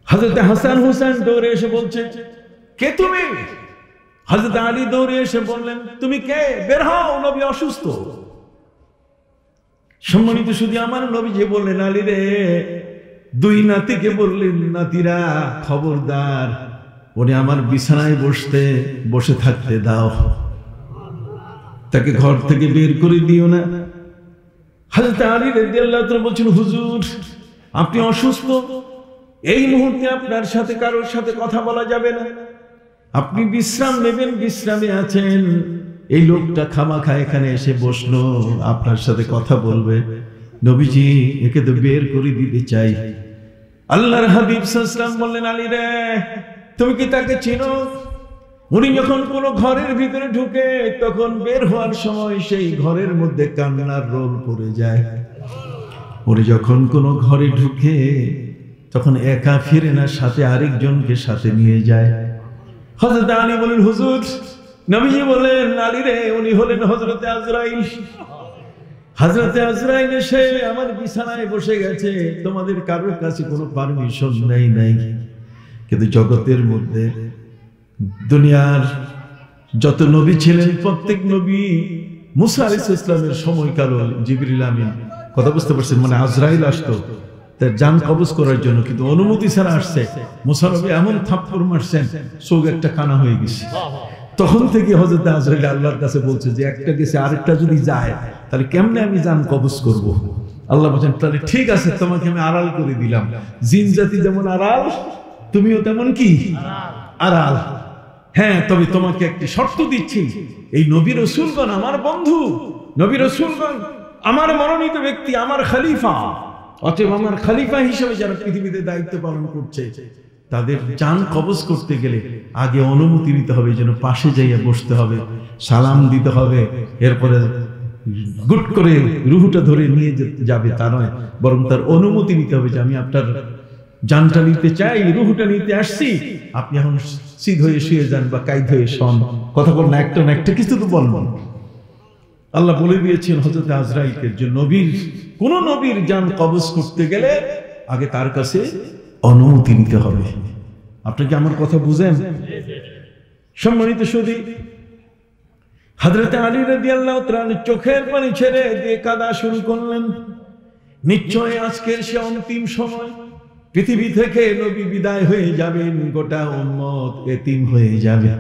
Speaker 1: হযরত হাসান হুসাইন দৌড়ে এসে বলছে, কে তুমি? হযরত আলী দৌড়ে এসে বললেন, তুমি কে? বের হও, নবী অসুস্থ। সম্মানিত শুধু আমার নবীজি বললেন, আলী রে, দুই নাতিকে বললেন, নাতিরা খবরদার উনি আমার বিছানায় বসে থাকতে দাও, তাকে ঘর থেকে বের করে দিও না। হযরত আলী রাদিয়াল্লাহু তাআলা বলছেন, হুজুর আপনি অসুস্থ, এই মুহূর্তে আপনার সাথে কারোর সাথে কথা বলা যাবে না, আপনি বিশ্রাম নেবেন, বিশ্রামে আছেন। এই লোকটা খামাখা এখানে এসে বসলো, আপনার সাথে কথা বলবে, নবীজি একে তো বের করে দিতে চাই। আল্লাহর হাবিব সাল্লাল্লাহু আলাইহি ওয়াসাল্লাম বললেন, আলী রে, তুমি কি তাকে চিনো? উনি যখন কোন ঘরের ভিতরে ঢুকে তখন বের হওয়ার সময় সেই ঘরের মধ্যে কান্নার রোল পড়ে যায়। উনি যখন কোন ঘরে ঢুকে তখন একা ফিরে না, সাথে আরেকজনকে সাথে নিয়ে যায়। হযরত আলী বলেন, হুজুর, নবীজি বলেন, আলী রে, উনি হলেন হযরতে আজরাইল। হযরতে আজরাইল এসে আমার বিছানায় বসে গেছে, তোমাদের কারোর কাছে কোনো পারমিশন নাই। কিন্তু জগতের মধ্যে দুনিয়ার যত নবী ছিলেন, প্রত্যেক নবী, মুসা আলাইহিস সালামের সময়কাল জিবরিল আমিন, কথা বুঝতে পারছেন, মানে আজরাইল আসতো তার জান কবজ করার জন্য, কিন্তু অনুমতি ছাড়া আসছে। মুসা নবী এমন থাপ্পড় মারছেন, চোখ একটা কানা হয়ে গেছে। তখন থেকে হযরত আজরাইল আল্লাহর কাছে বলছে যে একটা গেছে, আরেকটা যদি যায় তাহলে কেমনে আমি জান কবজ করব? আল্লাহ বলেন, তাহলে ঠিক আছে, তোমাকে আমি আড়াল করে দিলাম। জিন জাতি যেমন আড়াল, তুমিও তেমন কি আড়াল। হ্যাঁ, তবে তোমাকে একটি শর্ত দিচ্ছি, এই নবী রাসূলগণ আমার বন্ধু, নবী রাসূলগণ আমার মনোনীত ব্যক্তি, আমার খলিফা। অতএব আমার খলিফা হিসেবে যারা পৃথিবীতে দায়িত্ব পালন করছে, তাদের জান কবজ করতে গেলে আগে অনুমতি নিতে হবে, যেন পাশে যাইয়া বসতে হবে, সালাম দিতে হবে, এরপরে গুট করে রুহুটা ধরে নিয়ে যাবে তা নয়, বরং তার অনুমতি নিতে হবে যে আমি আপনার জানটা নিতে চাই, রুহুটা নিতে আসছি, আপনি এখন সিধ হয়ে শুয়ে যান বা কায়দ হয়ে শোন। কথা বল না, একটা কিছু তো বলবেন। আল্লাহ বলে দিয়েছেন হযরত আজরাইলকে যে কোন নবীর জান কবজ করতে গেলে আগে তার কাছে অনুমতি নিতে হবে। আপনি কি আমার কথা বুঝেন? সম্মানিত সুধী, হযরত আলী রাদিয়াল্লাহু তাআলা চোখের পানি ছেড়ে দিয়ে কাঁদা শুরু করলেন। নিশ্চয় আজকের সে অন্তিম সময়, পৃথিবী থেকে নবী বিদায় হয়ে যাবেন, গোটা উম্মত এতিম হয়ে যাবে।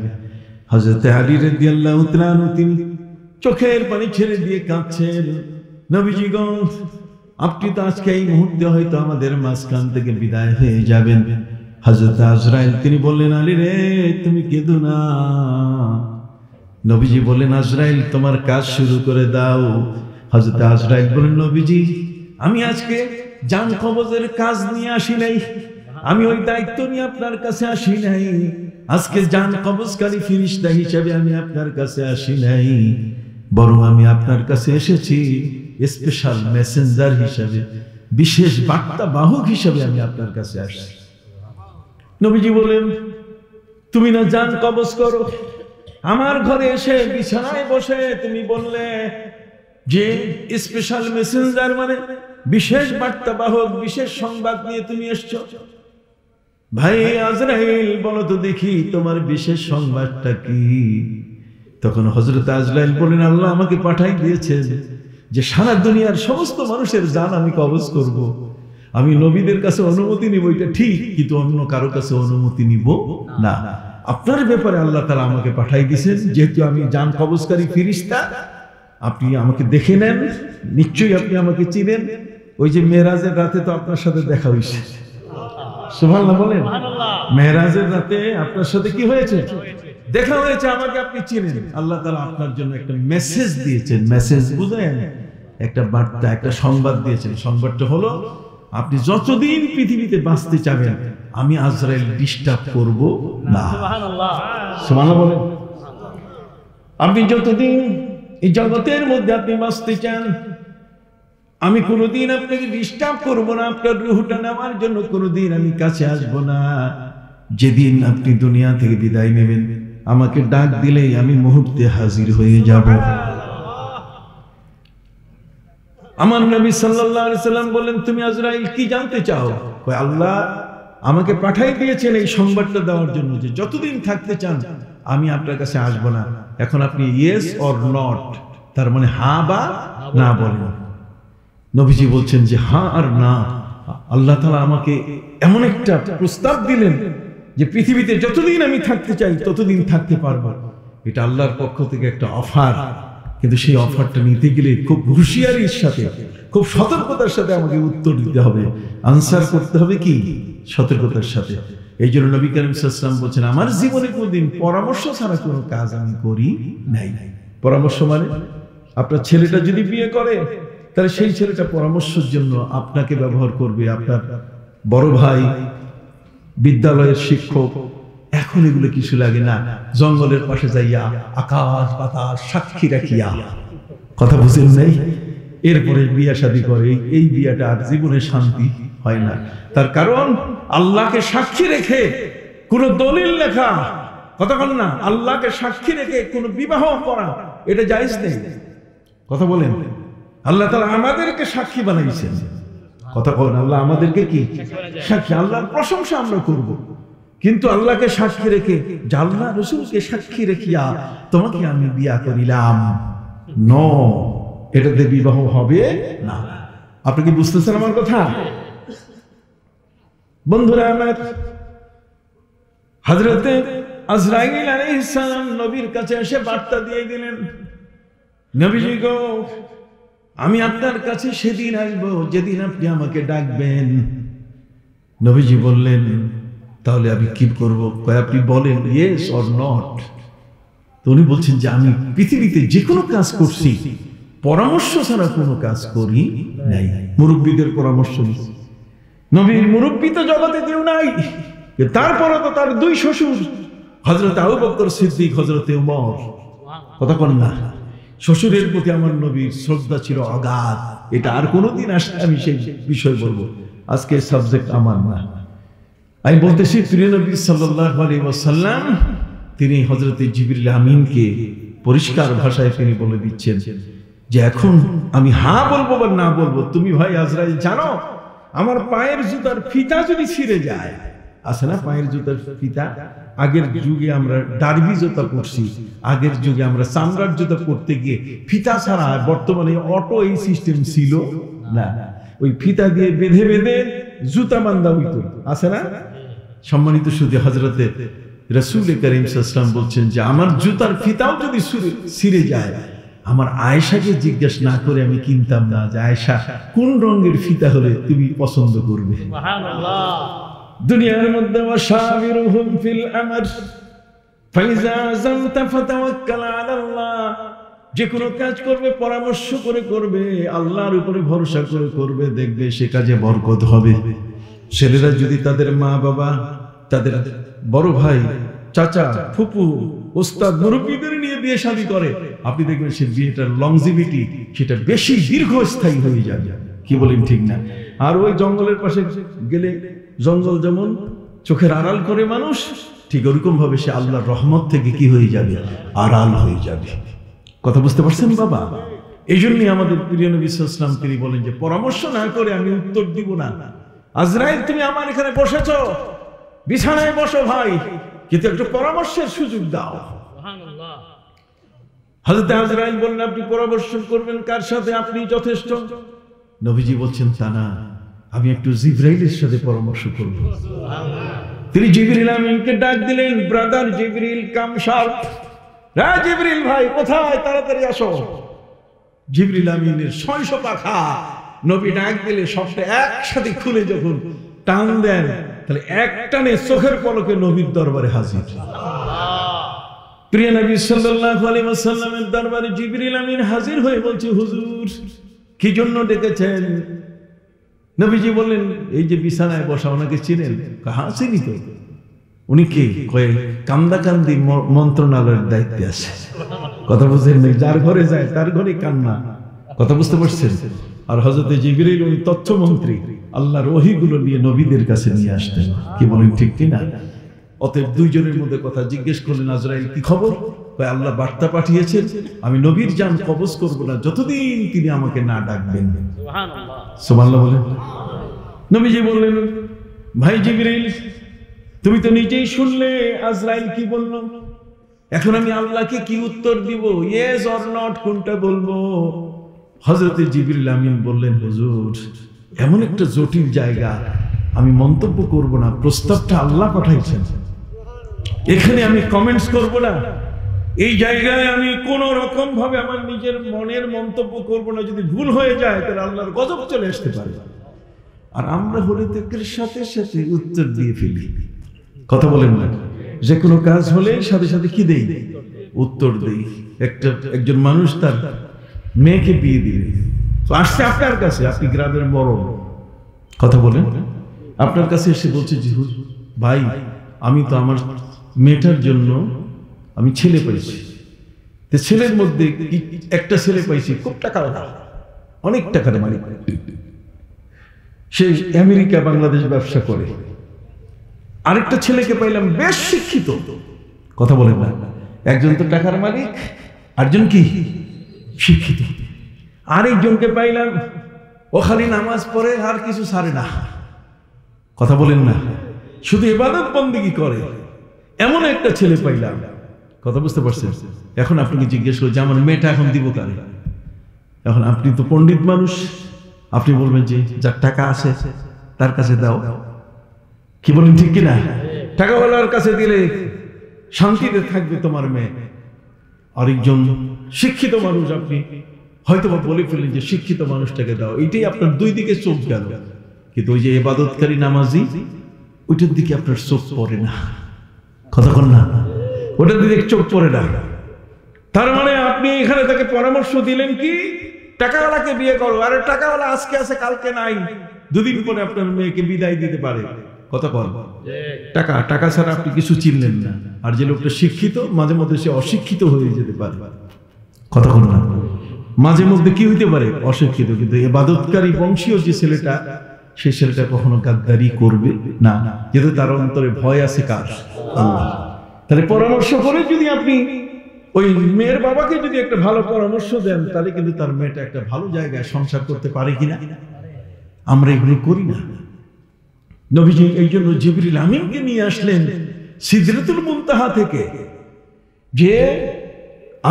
Speaker 1: হযরত আলী রাদিয়াল্লাহু তাআলা তিনি চোখের পানি ছেড়ে দিয়ে কাঁদছেন, নবীজি গো, আপনি তো আজকে এই মুহূর্তে হয়তো আমাদের মাঝখান থেকে বিদায় হয়ে যাবেন। হযরত আজরাইল তিনি বললেন, আলী রে, তুমি কেঁদো না। নবীজি বললেন, আজরাইল তোমার কাজ শুরু করে দাও। হযরত আজরাইল বললেন, নবীজি আমি আজকে জান কবজের কাজ নিয়ে আসি নাই, আমি ওই দায়িত্ব নিয়ে আপনার কাছে আসি নাই। আজকে জান কবজকারী ফেরেশতা হিসেবে আমি আপনার কাছে আসি নাই, বরং আমি আপনার কাছে এসেছি স্পেশাল মেসেঞ্জার হিসেবে, বিশেষ বার্তা বাহক হিসেবে আমি আপনার কাছে আসছি। নবীজি বলেন, তুমি না জান কবজ করো, আমার ঘরে এসে বিছানায় বসে তুমি বললে যে স্পেশাল মেসেঞ্জার মানে বিশেষ বার্তাবাহক, বিশেষ সংবাদ নিয়ে তুমি এসছো। ভাই আজরাইল, বলো তো দেখি তোমার বিশেষ সংবাদটা কি? তখন হযরত আজরাইল বলেন, আল্লাহ আমাকে পাঠাই দিয়েছেন যে সারা দুনিয়ার সমস্ত মানুষের জান আমি কবজ করব। আমি নবীদের কাছে অনুমতি নিব, এটা ঠিক, কিন্তু অন্য কারো কাছে অনুমতি নিব না। আপনার ব্যাপারে আল্লাহ তাআলা আমাকে পাঠাই দিয়েছেন, যেহেতু আমি জান কবজকারী ফেরেশতা, আপনি আমাকে দেখে নেন, নিশ্চয়ই আপনি আমাকে চিনেন। ওই যে মেরাজের রাতে তো আপনার সাথে দেখা হয়েছে, সুবহানাল্লাহ বলেন। মেরাজের রাতে আপনার সাথে কি হয়েছে? দেখা হয়েছে, আমাকে আপনি চিনেন। আল্লাহ তাআলা আপনার জন্য একটা মেসেজ দিয়েছেন। মেসেজ বুঝেন? একটা বার্তা, একটা সংবাদ দিয়েছেন। সংবাদটা হলো, আপনি যতদিন পৃথিবীতে বাঁচতে চাবেন আমি আজরাইল ডিস্টার্ব করব না। সুবহানাল্লাহ, সুবহানাল্লাহ বলেন। আপনি যতদিন এই জগতের মধ্যে আপনি বাঁচতে চান, আমি কোনোদিন আপনাকে ডিস্টার্ব করব না। আপনার রূহটা নেওয়ার জন্য কোনোদিন আমি কাছে আসব না। যেদিন আপনি দুনিয়া থেকে বিদায় নেবেন, আমাকে ডাক দিলেই আমি মুহূর্তে হাজির হয়ে যাব। আমার নবী সাল্লাল্লাহু আলাইহি সাল্লাম বলেন, তুমি আজরাইল কি জানতে চাও? কয়, আল্লাহ আমাকে পাঠাই দিয়েছেন এই সংবাদটা দেওয়ার জন্য যে যতদিন থাকতে চান আমি আপনার কাছে আসব না। এখন আপনি ইয়েস অর নট, তার মানে হ্যাঁ বা না বলেন। নবীজি বলছেন যে হ্যাঁ আর না। আল্লাহ তাআলা আমাকে এমন একটা প্রস্তাব দিলেন যে পৃথিবীতে যতদিন আমি থাকতে চাই ততদিন থাকতে পারবো। এটা আল্লাহর পক্ষ থেকে একটা অফার, কিন্তু সেই অফারটা নিতে গেলে খুব হুঁশিয়ারির সাথে, খুব সতর্কতার সাথে আমাকে উত্তর দিতে হবে, আনসার করতে হবে কি সতর্কতার সাথে। এই জন্য নবী করিম সাল্লাল্লাহু আলাইহি ওয়াসাল্লাম বলছেন, আমার জীবনে কোনোদিন পরামর্শ ছাড়া কোনো কাজ আমি করি নাই। পরামর্শ মানে, আপনার ছেলেটা যদি বিয়ে করে তাহলে সেই ছেলেটা পরামর্শের জন্য আপনাকে ব্যবহার করবে, আপনার বড় ভাই, বিদ্যালয়ের শিক্ষক। এখন এগুলো কিছু লাগে না, জঙ্গলের পাশে যাইয়া আকাশ বাতাস সাক্ষী রাখিয়া, কথা বুঝেন নাই, এরপরে বিয়া শাদী করে। এই বিয়াটা আর জীবনে শান্তি হয় না। তার কারণ আল্লাহকে সাক্ষী রেখে কোন দলিল লেখা, কথা বল না, আল্লাহকে সাক্ষী রেখে কোন বিবাহ করা এটা জায়েজ নেই। কথা বলেন, আল্লাহ তাআলা আমাদেরকে সাক্ষী বানাইছেন। কথা বলেন, আল্লাহ আমাদেরকে কি সাক্ষী? আল্লাহর প্রশংসা আমরা করব, কিন্তু আল্লাহকে সাক্ষী রেখে, আল্লাহ রাসূলকে সাক্ষী রেখিয়া তোমাকে আমি বিয়া করিলাম, নো, এটাতে বিবাহ হবে না। আপনি কি বুঝতেছেন আমার কথা? বন্ধুরা আমার, হযরতে আজরাইল আলাইহিস সালাম নবীর কাছে এসে বার্তা দিয়ে দিলেন, নবীজি গো, আমি আপনার কাছে সেদিন আসবো যেদিন আপনি আমাকে ডাকবেন। নবীজি বললেন, তাহলে আমি কি করব? কয়, আপনি বলেন ইয়েস অর নট। তো উনি বলছেন যে আমি পৃথিবীতে যে কোনো কাজ করছি পরামর্শ ছাড়া কোনো কাজ করি নাই। মুরব্বীদের পরামর্শ নিচ্ছি। নবীর মুরব্বী তো জগতে কেউ নাই, তারপরে তো তার দুই শ্বশুর, হযরত আবু বকর সিদ্দিক, হযরতে ওমর। কথা বল না, শ্বশুরের প্রতি আমার নবীর শ্রদ্ধা ছিল অগাধ। এটা আর কোনোদিন আসলে আমি সেই বিষয় বলবো, আজকে সাবজেক্ট আমার না। আমি বলতেছি, প্রিয় নবী সাল্লাল্লাহু আলাইহি ওয়াসাল্লাম তিনি হযরতে জিবরিল আমিনকে পরিষ্কার ভাষায় তিনি বলে দিচ্ছেন যে এখন আমি হ্যাঁ বলবো বা না বলবো, তুমি ভাই আজরাইল জানো, আমার পায়ের জুতার ফিতা যদি ছিঁড়ে যায়, আছে না পায়ের জুতার ফিতা, আগের যুগে আমরা ডার্বি জুতা পরছি, আগের যুগে আমরা চামড়ার জুতা পরতে গিয়ে ফিতা ছাড়া, বর্তমানে অটো এই সিস্টেম ছিল না, ওই ফিতা দিয়ে বেঁধে বেঁধে জুতা বান্ধা হইতো, আছে না? সম্মানিত শুধু হযরতে রাসূল করিম সাল্লাল্লাহু আলাইহি ওয়াসাল্লাম বলছেন যে আমার জুতার ফিতাও যদি ছিঁড়ে যায়, আমার আয়েশাকে জিজ্ঞেস না করে আমি কিনতাম না যে আয়েশা কোন রঙের ফিতা হলে তুমি পছন্দ করবে। সুবহানাল্লাহ। দুনিয়ার মধ্যে ওয়াশাবিরুহুম ফিল আমর ফাইজা আযামতা ফাতাওয়াক্কাল আলাল্লাহ, যে কোনো কাজ করবে পরামর্শ করে করবে, আল্লাহর উপরে ভরসা করে করবে, দেখবে সে কাজে বরকত হবে। ছেলেরা যদি তাদের মা বাবা, তাদের বড় ভাই, চাচা, ফুপু, ওস্তাদ, মুরব্বীদের নিয়ে বিয়ে শাদী করে, আপনি দেখবেন সে বিয়েটার লংজিভিটি সেটা বেশি দীর্ঘস্থায়ী হয়ে যাবে। কি বলেন, ঠিক না? আর ওই জঙ্গলের পাশে গেলে জঙ্গল যেমন চোখের আড়াল করে মানুষ, ঠিক ওরকম ভাবে সে আল্লাহর রহমত থেকে কি হয়ে যাবে, আড়াল হয়ে যাবে। কথা বুঝতে পারছেন বাবা? এই জন্যই আমাদের প্রিয় নবী সাল্লাল্লাহু আলাইহি ওয়াসাল্লাম তিনি বলেন যে পরামর্শ না করে আমি উত্তর দিব না। আজরাইল তুমি আমার এখানে বসেছো, বিছানায় বসো ভাই, কিন্তু একটু পরামর্শের সুযোগ দাও। সুবহানাল্লাহ। হযরত আজরাইল বললেন আপনি পরামর্শ করবেন কার সাথে? আপনি যথেষ্ট। নবীজি বলছেন তা না, আমি একটু জিবরাইলের সাথে পরামর্শ করব। সুবহানাল্লাহ। তিনি জিবরিল আমিনকে ডাক দিলেন, ব্রাদার জিবরিল কাম শার্প। রা জিবরিল ভাই কোথায়, তাড়াতাড়ি আসো। জিবরিল আমিনের 600 পাখা নবী ডাক দিলে সবটা একসাথে খুলে যখন টান দেন, তাহলে এক টানে চোখের পলকে নবীর দরবারে হাজির। প্রিয় নবী সাল্লাল্লাহু আলাইহি ওয়াসাল্লামের দরবারে জিবরিল আমিন হাজির হয়ে বলছে, হুজুর কি জন্য ডেকেছেন? নবীজি বললেন, এই যে বিছানায় বসা ওনাকে চিনেন? হ্যাঁ চিনি তো। উনি কে? কয়ে কান্দাকান্দি মন্ত্রণালয়ের দায়িত্বে আছে। কথা বুঝছেন? যার ঘরে যায় তার ঘরে কান্না। কথা বুঝতে পারছেন? আর হযরত জিবরিল উনি তথ্যমন্ত্রী, আল্লাহর ওহীগুলো নিয়ে নবীদের কাছে নিয়ে আসতেন। কি বলেন ঠিক কি না? অতএব দুইজনের মধ্যে কথা জিজ্ঞেস করলেন, আজরাইল কি খবর? কয় আল্লাহ বার্তা পাঠিয়েছেন, আমি নবীর জান কবজ করব না যতদিন তিনি আমাকে না ডাকবেন। সুবহানাল্লাহ। সুবহানাল্লাহ বলেন। নবীজি বললেন, ভাই জিবরিল তুমি তো নিজেই শুনলে আজরাইল কি বলল, এখন আমি আল্লাহকে কি উত্তর দিব? ইয়েস অর নট কোনটা বলবো? হযরত জিবরিল আমিন বললেন, হুজুর এমন একটা জটিল জায়গা, আমি মন্তব্য করব না, প্রস্তাবটা আল্লাহ পাঠাইছেন, এখানে আমি কমেন্টস করব না। এই জায়গায় আমি কোন রকম ভাবে আমার নিজের মনের মন্তব্য করব না। যদি ভুল হয়ে যায় তাহলে আল্লাহর গজব চলে আসতে পারে। আর আমরা হলে তাদের সাথে সাথে উত্তর দিয়ে ফেলি। কথা বলেন না? যে কোনো কাজ হলে সাথে সাথে কি দেই? উত্তর দেই। একজন মানুষ তার মেয়েকে বিয়ে দিবে, তো আসছে আপনার কাছে, আপনি গ্রামের বড়, কথা বলেন, আপনার কাছে এসে বলছে যে ভাই আমি তো আমার মেয়েটার জন্য আমি ছেলে পাইছি, ছেলের মধ্যে একটা ছেলে পাইছি খুব টাকা, অনেক টাকার মালিক, সে আমেরিকা বাংলাদেশ ব্যবসা করে। আরেকটা ছেলেকে পাইলাম বেশ শিক্ষিত। কথা বলেন না? একজন তো টাকার মালিক, আরেকজন কি শিক্ষিত। আরেকজনকে পাইলাম ও খালি নামাজ পড়ে আর কিছু ছাড়ে না। কথা বলেন না? শুধু ইবাদত বন্দেগী করে, এমন একটা ছেলে পাইলাম। কথা বুঝতে পারছেন? এখন আপনাকে জিজ্ঞেস করি যে আমার মেয়েটা এখন দিব কারে? এখন আপনি তো পণ্ডিত মানুষ, আপনি বলবেন যে যার টাকা আছে তার কাছে দাও। কি বলেন ঠিক কিনা? টাকাওয়ালার কাছে দিলে শান্তিতে থাকবে তোমার মেয়ে। আরেকজন শিক্ষিত মানুষ, আপনি হয়তো বা বলে ফেললেন যে শিক্ষিত মানুষটাকে দাও। এটাই আপনার দুই দিকে চোখ গেল, কিন্তু ওই যে ইবাদতকারী নামাজি ওইটার দিকে আপনার চোখ পড়ে না। কথা বল না? ওটার দিকে চোখ পড়ে না। তার মানে আপনি এখানে তাকে পরামর্শ দিলেন কি টাকাওয়ালাকে বিয়ে করো, আরে টাকাওয়ালা আজকে আছে কালকে নাই, দুদিন পরে আপনার মেয়েকে বিদায় দিতে পারে। কথা বল, টাকা টাকা ছাড়া আপনি কিছু চিনলেন না। আর যে লোকটা শিক্ষিত মাঝে মধ্যে সে অশিক্ষিত হয়ে যেতে পারে। কথা বল না? মাঝে মধ্যে কি হইতে পারে? অশিক্ষিত। কিন্তু ইবাদতকারী বংশীয় যে ছেলেটা, সেই ছেলেটা কখনো গাদ্দারি করবে না, যেহেতু তার অন্তরে ভয় আছে কার? আল্লাহ। তাহলে পরামর্শ করে যদি আপনি ওই মেয়ের বাবাকে যদি একটা ভালো পরামর্শ দেন, তাহলে কিন্তু তার মেয়েটা একটা ভালো জায়গায় সংসার করতে পারে কিনা। আমরা এগুলো করি না। নবীজি এই জন্য জিবরিল আমিনকে নিয়ে আসলেন সিদরাতুল মুনতাহা থেকে, যে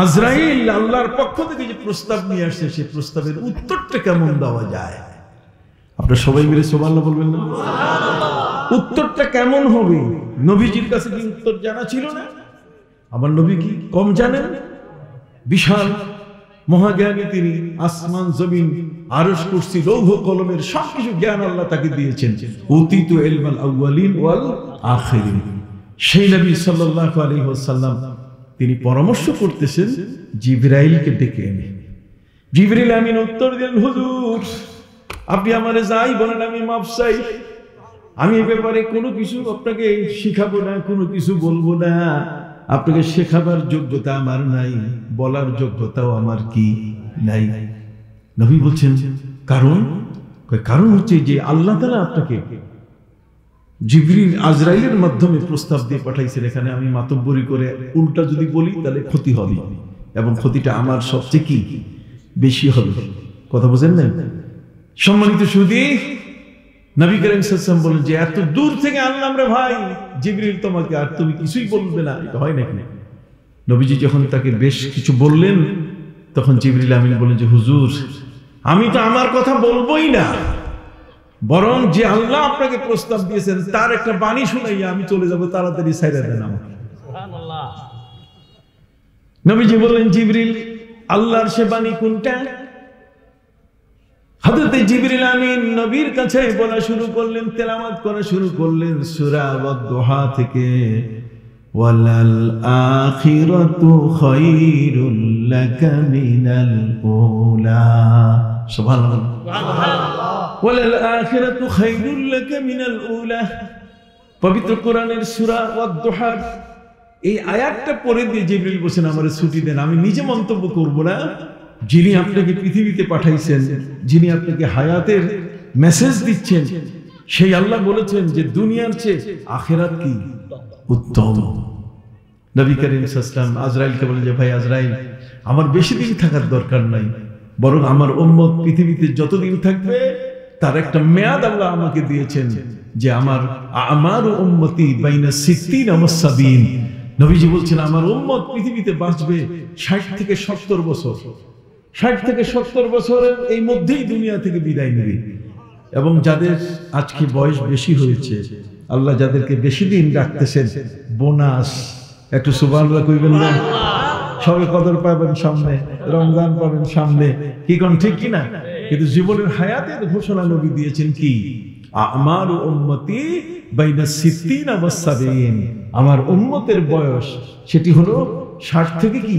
Speaker 1: আজরাইল আল্লাহর পক্ষ থেকে যে প্রস্তাব নিয়ে আসছে, সেই প্রস্তাবের উত্তরটা কেমন দেওয়া যায়। আপনারা সবাই মিলে সুবহানাল্লাহ বলবেন না? উত্তরটা কেমন হবে? নবীজির কাছে কি উত্তর জানা ছিল না? আমার নবী কি কম জানেন? বিশাল মহাজ্ঞানী তিনি, আসমান জমিন আরশ কুরসি লৌহ কলমের সবকিছু জ্ঞান আল্লাহ তাকে দিয়েছেন। উতিতু ইলমাল আউয়ালিন ওয়াল আখিরিন। সেই নবী সাল্লাল্লাহু আলাইহি ওয়াসাল্লাম তিনি পরামর্শ করতেছেন জিবরাইলকে ডেকে এনে। জিবরিল আমিন উত্তর দিলেন, হুজুর আপনি আমারে যাই বলেন আমি মাফ চাই, আমি এই ব্যাপারে কোনো কিছু আপনাকে শিখাবো না, কোনো কিছু বলবো না। আপনাকে শেখাবার যোগ্যতা আমার নাই, বলার যোগ্যতাও আমার কি নাই। নবী বলছেন কারণ? কারণ হচ্ছে যে আল্লাহ তাআলা আপনাকে জিবরিল আজরাইলের মাধ্যমে প্রস্তাব দিয়ে পাঠাইছেন। এখানে আমি মাতব্বরি করে উল্টা যদি বলি তাহলে ক্ষতি হবে, এবং ক্ষতিটা আমার সবচেয়ে কি বেশি হবে। কথা বুঝেন না? সম্মানিত সুধী, নবী করিম সাল্লাল্লাহু আলাইহি ওয়াসাল্লাম বলেন যে এত দূর থেকে আনলাম রে ভাই জিবরিল তোমাকে, আর তুমি কিছুই বলবে না, এটা হয় নাকি? নবীজি যখন তাকে বেশ কিছু বললেন তখন জিবরিল আমিন বলেন যে হুজুর, আমি তো আমার কথা বলবোই না, বরং যে আল্লাহ আপনাকে প্রস্তাব দিয়েছেন তার একটা বাণী শুনাইয়া আমি চলে যাব, তাড়াতাড়ি ছাইড়া দেন আমাকে। সুবহানাল্লাহ। নবীজি বললেন জিবরিল, আল্লাহর সে বাণী কোনটা? হযরত জিবরিল আমিন নবীর কাছে বলা শুরু করলেন, তেলাওয়াত করা শুরু করলেন সূরা ওয়াদ-দুহা থেকে, ওয়ালাল আখিরাতু খায়রুল লাকা মিনাল উলা। সুবহানাল্লাহ, সুবহানাল্লাহ। ওয়ালাল আখিরাতু খায়রুল লাকা মিনাল উলা। পবিত্র কোরআনের সূরা ওয়াদ-দুহা এই আয়াতটা পড়ে দিয়ে জিবরিল বলেন আমারে ছুটি দেন, আমি নিজে মন্তব্য করব না, যিনি আপনাকে পৃথিবীতে পাঠাইছেন, যিনি আপনাকে হায়াতের মেসেজ দিচ্ছেন, সেই আল্লাহ বলেছেন যে দুনিয়ার চেয়ে আখিরাত কি উত্তম। নবী করিম সাল্লাল্লাহু আলাইহি ওয়াসাল্লাম আজরাইলকে বলেন যে ভাই আজরাইল, আমার বেশি দিন থাকার দরকার নাই, বরং আমার উম্মত পৃথিবীতে যতদিন থাকবে তার একটা মেয়াদ আল্লাহ আমাকে দিয়েছেন, যে আমার আমারু উম্মতি বাইনা 60 ওয়া 70। নবীজি বলছেন আমার উম্মত পৃথিবীতে বাঁচবে 60 থেকে 70 বছর, 60 থেকে 70 বছরের এই মধ্যেই দুনিয়া থেকে বিদায় নেবে। এবং যাদের আজকে বয়স বেশি হয়েছে, আল্লাহ যাদেরকে বেশি দিন রাখতেছেন, বোনাস, একটু সুবহানাল্লাহ কইবেন না? সবে কদর পাবেন সামনে, রমজান পাবেন সামনে, কি কোন ঠিক কি না? কিন্তু জীবনের হায়াতের ঘোষণা নবী দিয়েছেন কি? আমারু উম্মতি বাইনা 60 ওয়া 70। আমার উম্মতের বয়স সেটি হলো 60 থেকে কি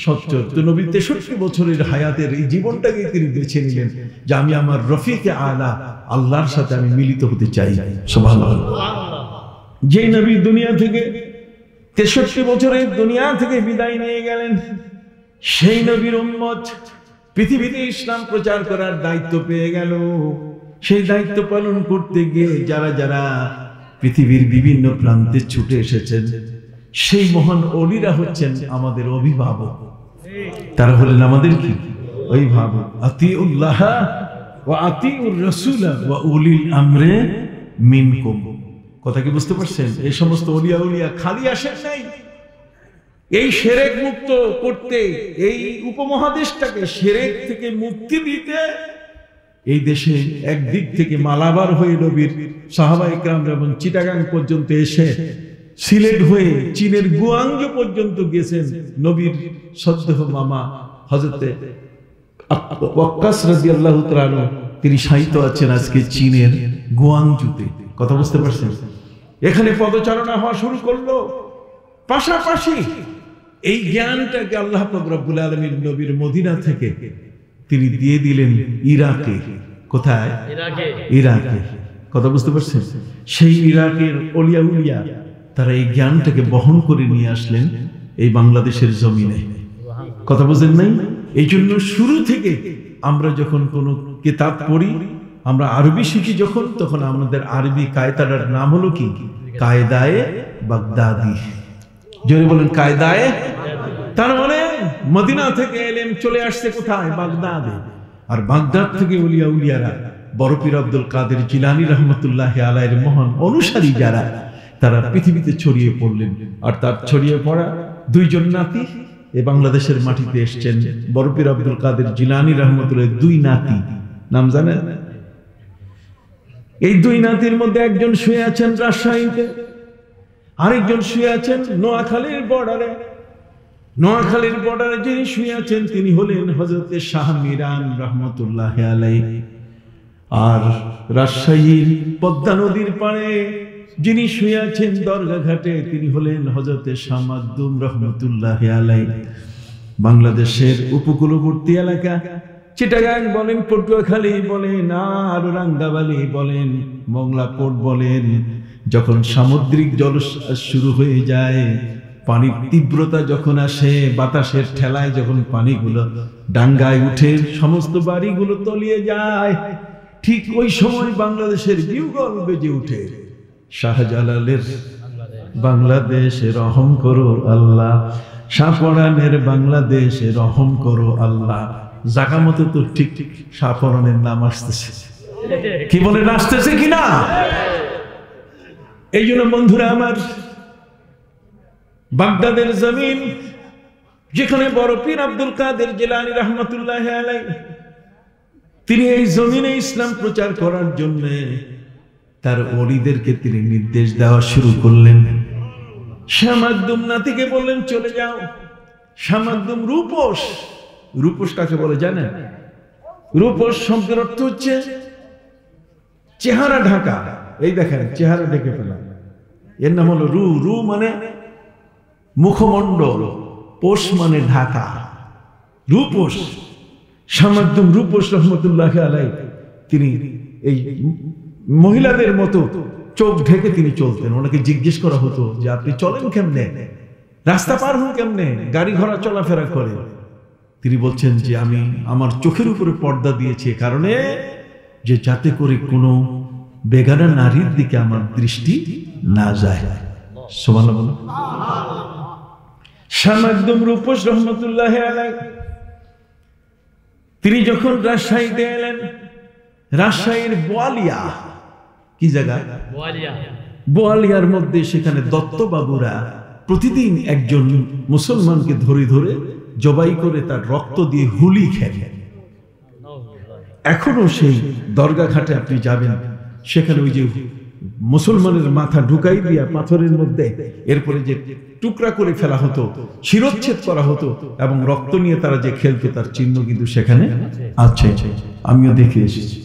Speaker 1: 70। তো নবী 63 বছরের হায়াতের এই জীবনটাকে তিনি বেছে নিলেন যে আমি আমার রফিকে আলা আল্লাহর সাথে আমি মিলিত হতে চাই। সুবহানাল্লাহ। যে নবী দুনিয়া থেকে 63 বছরের দুনিয়া থেকে বিদায় নিয়ে গেলেন, সেই নবীর উম্মত পৃথিবীতে ইসলাম প্রচার করার দায়িত্ব পেয়ে গেল। সেই দায়িত্ব পালন করতে গিয়ে যারা যারা পৃথিবীর বিভিন্ন প্রান্তে ছুটে এসেছেন, সেই মহান ওলিরা হচ্ছেন আমাদের অভিভাবক। তারা হলেন আমাদের কি অভিভাবক। আতিউল্লাহ ওয়া আতিউর রাসূলা ওয়া উলিল আমরে মিনকুম। কথা কি বুঝতে পারছেন? এই সমস্ত ওলিয়া উলিয়া খালি আসেন নাই এই শিরক মুক্ত করতে, এই উপমহাদেশটাকে শিরক থেকে মুক্তি দিতে। এই দেশে একদিক থেকে মালাবার হয়ে নবীর সাহাবায়ে কেরাম এবং চিটাগাং পর্যন্ত এসে সিলেট হয়ে চীনের গুয়াংজো পর্যন্ত গেছেন নবীর শ্রদ্ধেয় মামা হযরতে ওয়াক্কাস রাদিয়াল্লাহু তাআলা। তিনি সাহিত্য আছেন আজকে চীনের গুয়াংজুতে। কথা বুঝতে পারছেন? এখানে পদচারণা হওয়া শুরু করলো। পাশাপাশি এই জ্ঞানটাকে আল্লাহ পাক রব্বুল আলামিন নবীর মদিনা থেকে তিনি দিয়ে দিলেন ইরাকে। কোথায়? ইরাকে। কথা বুঝতে পারছেন? সেই ইরাকের ওলিয়া উলিয়া তারা এই জ্ঞানটাকে বহন করে নিয়ে আসলেন এই বাংলাদেশের জমিনে। কথা বুঝেন নাই? এই জন্য শুরু থেকে আমরা যখন কোনো কিতাব পড়ি, আমরা আরবি শিখি যখন, তখন আমাদের আরবি কায়দাটার নাম হলো কি? কায়দায়ে বাগদাদি। জোরে বলেন কায়দায়ে। তার মানে মদিনা থেকে এলেম চলে আসছে কোথায়? বাগদাদে। আর বাগদাদ থেকে ওলিয়া উলিয়ারা, বড় পীর আব্দুল কাদের জিলানী রহমতুল্লাহি আলাইহির মহান অনুসারী যারা, তারা পৃথিবীতে ছড়িয়ে পড়লেন। আর তার ছড়িয়ে পড়া দুইজন নাতি এই বাংলাদেশের মাটিতে এসছেন। বড় পীর আব্দুল কাদের জিলানী রহমতুল্লাহ দুই নাতি, নাম জানেন? এই দুই নাতির মধ্যে একজন শুয়ে আছেন রাজশাহীতে, আরেকজন শুয়ে আছেন নোয়াখালীর বর্ডারে। নোয়াখালীর বর্ডারে যিনি শুয়ে আছেন তিনি হলেন হযরতে শাহ মিরান রহমতুল্লাহি আলাইহি। আর রাজশাহীর পদ্মা নদীর পাড়ে যিনি শুয়ে আছেন দরগা ঘাটে তিনি হলেন হযরতে শাহ মাকদুম রহমতুল্লাহি আলাইহি। বাংলাদেশের উপকূলবর্তী এলাকা চিটাগাং বলেন, পটুয়াখালী বলেন, আর রাঙ্গাবালি বলেন, মংলা পোর্ট বলেন, যখন সামুদ্রিক জল শুরু হয়ে যায়, পানির তীব্রতা যখন আসে, বাতাসের ঠেলায় যখন পানিগুলো ডাঙ্গায় উঠে সমস্ত বাড়িগুলো তলিয়ে যায়, ঠিক ওই সময় বাংলাদেশের বিউগল বেজে উঠে শাহজালালের বাংলাদেশে রহম করো আল্লাহ, শাহপরানের বাংলাদেশে রহম করো আল্লাহ। জাগা মতো তো ঠিক ঠিক শাহপরানের নাম আসতেছে, কি বলেন আসতেছে কিনা? এই জন্য বন্ধুরা আমার, বাগদাদের জমিন যেখানে বড় পীর আব্দুল কাদের জিলানী রহমতুল্লাহ আলাইহি তিনি এই জমিনে ইসলাম প্রচার করার জন্য তার ওলিদেরকে তিনি নির্দেশ দেওয়া শুরু করলেন। শাহ মাকদুম নাতিকে বললেন চলে যাও। শাহ মাকদুম রূপস, রূপস কাকে বলে জানেন? রূপস শব্দের অর্থ হচ্ছে চেহারা ঢাকা। এই দেখেন চেহারা ঢেকে ফেলা, এর নাম হলো রু। রু মানে মুখমণ্ডল, পোষ মানে ঢাকা, রূপস। শাহ মাকদুম রূপস রহমতুল্লাহ আলাইহি তিনি এই মহিলাদের মতো চোখ ঢেকে তিনি চলতেন। ওনাকে জিজ্ঞেস করা হতো যে আপনি চলেন কেমনে, রাস্তা পার হন কেমনে, গাড়ি ঘোড়া চলাফেরা করে? তিনি বলছেন যে আমি আমার চোখের উপরে পর্দা দিয়েছি কারণে যে যাতে করে কোনো বেগানা নারীর দিকে আমার দৃষ্টি না যায়। সুবহানাল্লাহ। শাহ মাকদুম রূপস রহমতুল্লাহ আলাইহি তিনি যখন রাজশাহীতে এলেন, রাজশাহীর বোয়ালিয়া, কি জায়গা? বোয়ালিয়ার মধ্যে সেখানে দত্তবাবুরা প্রতিদিন একজন মুসলমানকে ধরে ধরে জবাই করে তার রক্ত দিয়ে হুলি খেয়ে। এখনো সেই দরগা ঘাটে আপনি যাবেন, সেখানে ওই যে মুসলমানের মাথা ঢুকাই দিয়া পাথরের মধ্যে এরপরে যে টুকরা করে ফেলা হতো, শিরচ্ছেদ করা হতো এবং রক্ত নিয়ে তারা যে খেলতো তার চিহ্ন কিন্তু সেখানে আছে, আমিও দেখে এসেছি।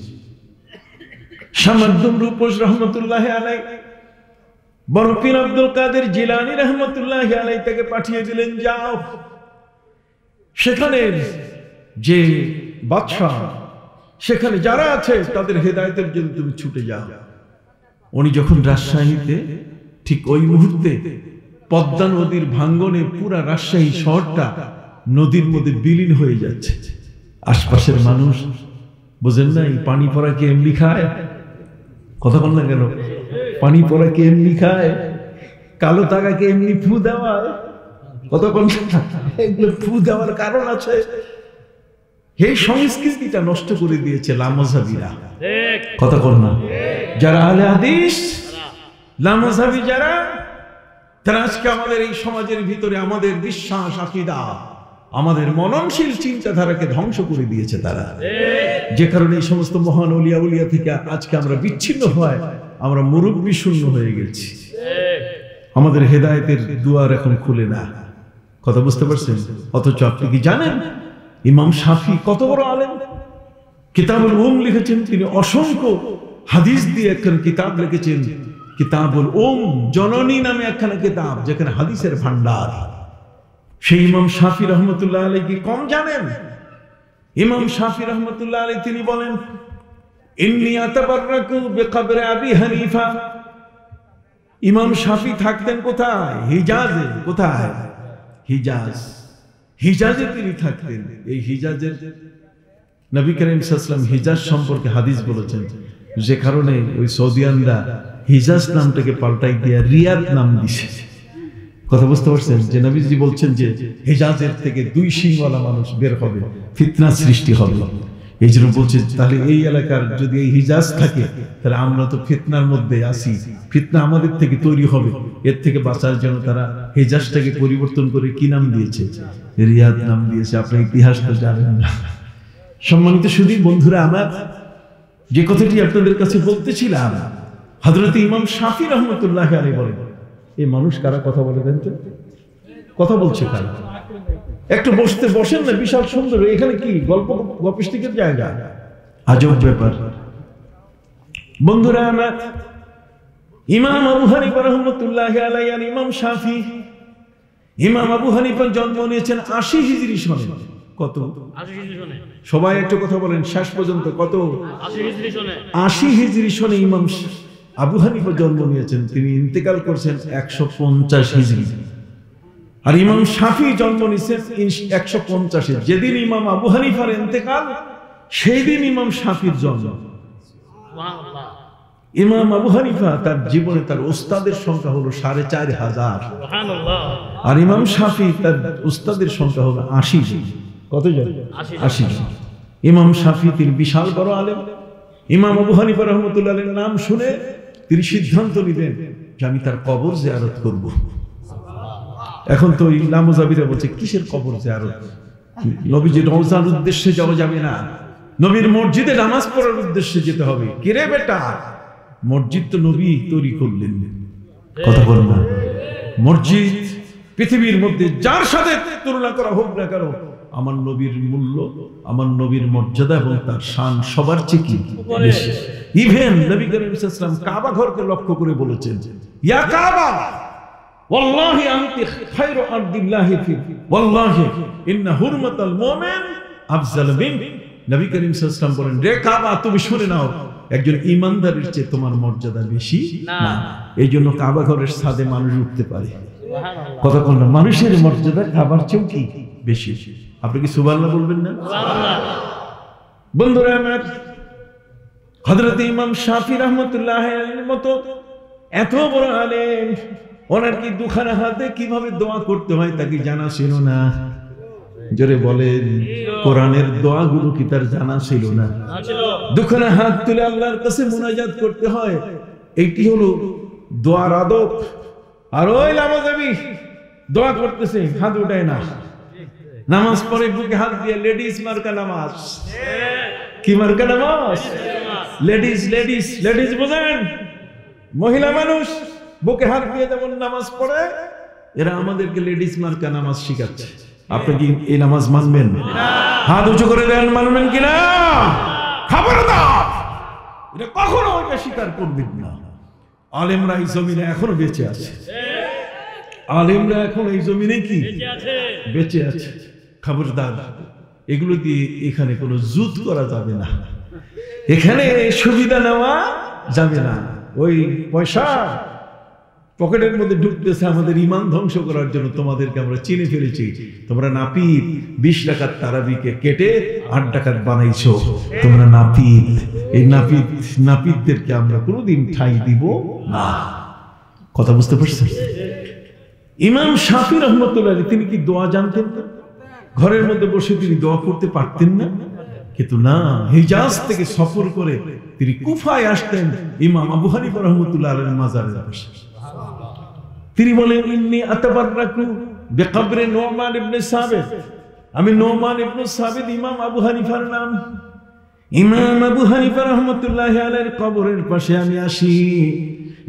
Speaker 1: শাহ মাকদুম রূপস রহমতুল্লাহ আলাইহি বড় পীর আব্দুল কাদের জিলানী রহমতুল্লাহ আলাইহি তাকে পাঠিয়ে দিলেন, যাও সেখানে যে বাদশাহ সেখানে যারা আছে তাদের হেদায়েতের জন্য তুমি ছুটে যাও। উনি যখন রাজশাহীতে, ঠিক ওই মুহূর্তে পদ্মা নদীর ভাঙ্গনে পুরা রাজশাহী শহরটা নদীর মধ্যে বিলীন হয়ে যাচ্ছে। আশপাশের মানুষ বোঝেন না, এই পানি পড়া কি এমনি খায়? কথা বল না কেন? পানি পড়া কি এমনি খায়? কালো টাকাকে এমনি ফু দেওয়ায়? কথা বল না, এগুলো ফু দেওয়ার কারণ আছে। এই সংস্কৃতিটা নষ্ট করে দিয়েছে লামাযাবিরা। কথা বল না, যারা আহলে হাদিস লামাযাবি যারা, তারা আজকে আমাদের এই সমাজের ভিতরে আমাদের বিশ্বাস, আকীদা, আমাদের মননশীল চিন্তাধারাকে ধ্বংস করে দিয়েছে তারা। যে কারণে এই সমস্ত মহান ওলিয়া উলিয়া থেকে আজকে আমরা বিচ্ছিন্ন হয়, আমরা মুরব্বী শূন্য হয়ে গেছি। আমাদের হেদায়েতের দুয়ার এখন খুলে না। কথা বুঝতে পারছেন? অথচ আপনি কি জানেন ইমাম শাফি কত বড় আলেম? কিতাবুল উম লিখেছেন তিনি, অসংখ্য হাদিস দিয়ে একখান কিতাব লিখেছেন, কিতাবুল উম, জননী নামে একখানা কিতাব যেখানে হাদিসের ভান্ডার। সেই ইমাম শাফি রহমতুল্লাহ আলাইহি কি কম জানেন? ইমাম শাফি রহমতুল্লাহ আলাইহি তিনি বলেন, ইন্নী আতাবাররাকু বিকবরি আবি হানিফা। ইমাম শাফি থাকতেন কোথায়? হিজাজে। কোথায়? হিজাজ। হিজাজে তিনি থাকতেন। এই হিজাজের নবী করিম সাল্লাল্লাহু আলাইহি ওয়াসাল্লাম হিজাজ সম্পর্কে হাদিস বলেছেন, যে কারণে ওই সৌদিয়ানরা হিজাজ নামটাকে পাল্টাই দিয়ে রিয়াদ নাম দিছে। কথা বুঝতে পারছেন? যে নবীজি বলছেন যে হিজাজের থেকে দুই শিংওয়ালা মানুষ বের হবে, ফিতনা সৃষ্টি হবে। এই জন্য বলছে তাহলে এই এলাকার যদি এই হিজাজ থাকে তাহলে আমরা তো ফিতনার মধ্যে আছি, ফিতনা আমাদের থেকে তৈরি হবে। এর থেকে বাঁচার জন্য তারা হিজাজটাকে পরিবর্তন করে কি নাম দিয়েছে? রিয়াদ নাম দিয়েছে। আপনার ইতিহাস তো জানেন না। সম্মানিত সুধী বন্ধুরা আমার, যে কথাটি আপনাদের কাছে বলতেছিলাম, হযরত ইমাম শাফি রহমতুল্লাহ আলাইহি বলেন, এই মানুষ কারা কথা বলে দেন তো? কথা বলছে কারা? একটু বসেন না, বিশাল সুন্দর। এখানে কি গল্প গপিষ্টিকের জায়গা? আজব ব্যাপার। বন্ধুরা আমার, ইমাম আবু হানিফা রাহমাতুল্লাহি আলাইহি আর ইমাম শাফি, ইমাম আবু হানিফা জন্ম নিয়েছেন 80 হিজরি সনে। কত? 80 হিজরি সনে। সবাই একটু কথা বলেন শেষ পর্যন্ত। কত? 80 হিজরি সনে। 80 হিজরি সনে ইমাম আবু হানিফা জন্ম নিয়েছেন। তিনি ইন্তেকাল করেছেন 150 হিজরি। আর ইমাম শাফি জন্ম নিয়েছেন 150। যেদিন ইমাম আবু হানিফার ইন্তেকাল সেই দিন ইমাম শাফির জন্ম। সুবহানাল্লাহ। ইমাম আবু হানিফা তার জীবনে তার উস্তাদের সংখ্যা হলো 4500। সুবহানাল্লাহ। আর ইমাম শাফি তার উস্তাদের সংখ্যা হলো 80। কতজন? 80 জন। ইমাম শাফি তিনি বিশাল বড় আলেম। ইমাম আবু হানিফা রাহমাতুল্লাহ আলাইহির নাম শুনে তিনি সিদ্ধান্ত নিলেন যে আমি তার কবর জিয়ারত করব। এখন তো ইলামুজাবিরা বলছে কিসের কবর জিয়ারত? নবীজির রওজার উদ্দেশ্যে যাওয়া যাবে না, নবীর মসজিদে নামাজ পড়ার উদ্দেশ্যে যেতে হবে। কিরে বেটা, মসজিদ তো নবী তৈরি করলেন, কথা বল না। মসজিদ পৃথিবীর মধ্যে যার সাথে তুলনা করা হোক না কেন, আমার নবীর মূল্য, আমার নবীর মর্যাদা এবং তার শান সবার চেয়ে কি বেশি। ইভেন নবী করিম সাল্লাল্লাহু আলাইহি ওয়াসাল্লাম কাবা ঘরকে লক্ষ্য করে বলেছেন, ইয়া কাবা ওয়াল্লাহি আনতি খায়রু আরদিল্লাহি ফি ওয়াল্লাহি ইন্না হুরমাতাল মুমিন আফজাল মিন। নবী করিম সাল্লাল্লাহু আলাইহি ওয়াসাল্লাম বলেন, রে কাবা তুমি শুনে নাও, একজন ঈমানদারের চেয়ে তোমার মর্যাদা বেশি না। এই জন্য কাবা ঘরের ছাদে মানুষ উঠতে পারে, কথা বল না। মানুষের মর্যাদা কাবার চেয়েও কি বেশি। আপনি কি সুবহানাল্লাহ বলবেন না? বন্ধুরা আমার, হযরত ইমাম শাফি রাহমাতুল্লাহ আলাইহির মতো এত বড় আলেম, ওনার কি দুখানা হাতে কিভাবে দোয়া করতে হয় তা কি জানা ছিল না? জোরে বলেন, কোরআনের দোয়াগুলো কি তার জানা ছিল না? দুখানা হাত তুলে আল্লাহর কাছে মুনাজাত করতে হয়, এইটি হলো দোয়ার আদব। আর ওই লামাজাবি দোয়া করতেছে, হাত উঠায় না, নামাজ পড়ে বুকে হাত দিয়ে, লেডিস মার্কা নামাজ। কি মার্কা নামাজ? লেডিস লেডিস লেডিস বোঝেন, মহিলা মানুষ বুকে হাত দিয়ে যেমন নামাজ পড়ে, এরা আমাদেরকে লেডিস মার্কা নামাজ শিখাচ্ছে। আপনি কি এই নামাজ মানবেন? হাত উঁচু করে দেন, মানবেন কিনা? খবরদার, এটা কখনো ওইটা স্বীকার করবেন না। আলেমরা এই জমিনে এখনো বেঁচে আছে, আলেমরা এখন এই জমিনে কি বেঁচে আছে। খবরদার, এগুলো দিয়ে এখানে কোনো জুত করা যাবে না, এখানে সুবিধা নেওয়া যাবে না। ওই পয়সা পকেটের মধ্যে ঢুকতেছে আমাদের ঈমান ধ্বংস করার জন্য। তোমাদেরকে আমরা চিনে ফেলেছি, তোমরা নাপিত 20 টাকার তারাবিকে কেটে 8 টাকার বানাইছো, তোমরা নাপিত। এই নাপিতদেরকে আমরা কোনোদিন ঠাঁই দিব না। কথা বুঝতে পারছেন? ইমাম শাফি রাহমাতুল্লাহ আলাইহি তিনি কি দোয়া জানতেন না? ঘরের মধ্যে বসে তিনি দোয়া করতে পারতেন না? কিন্তু না, হিজাজ থেকে সফর করে তিনি কুফায় আসতেন ইমাম আবু হানিফা রাহমাতুল্লাহ আলাইহির মাজারের পাশে। তিনি বলেন, ইন্নী আতাবাররাকু বিকবরে নুমান ইবনে সাবিত। আমি নুমান ইবনে সাবিত, ইমাম আবু হানিফার নাম। ইমাম আবু হানিফা রাহমাতুল্লাহি আলাইহির কবরের পাশে আমি আসি।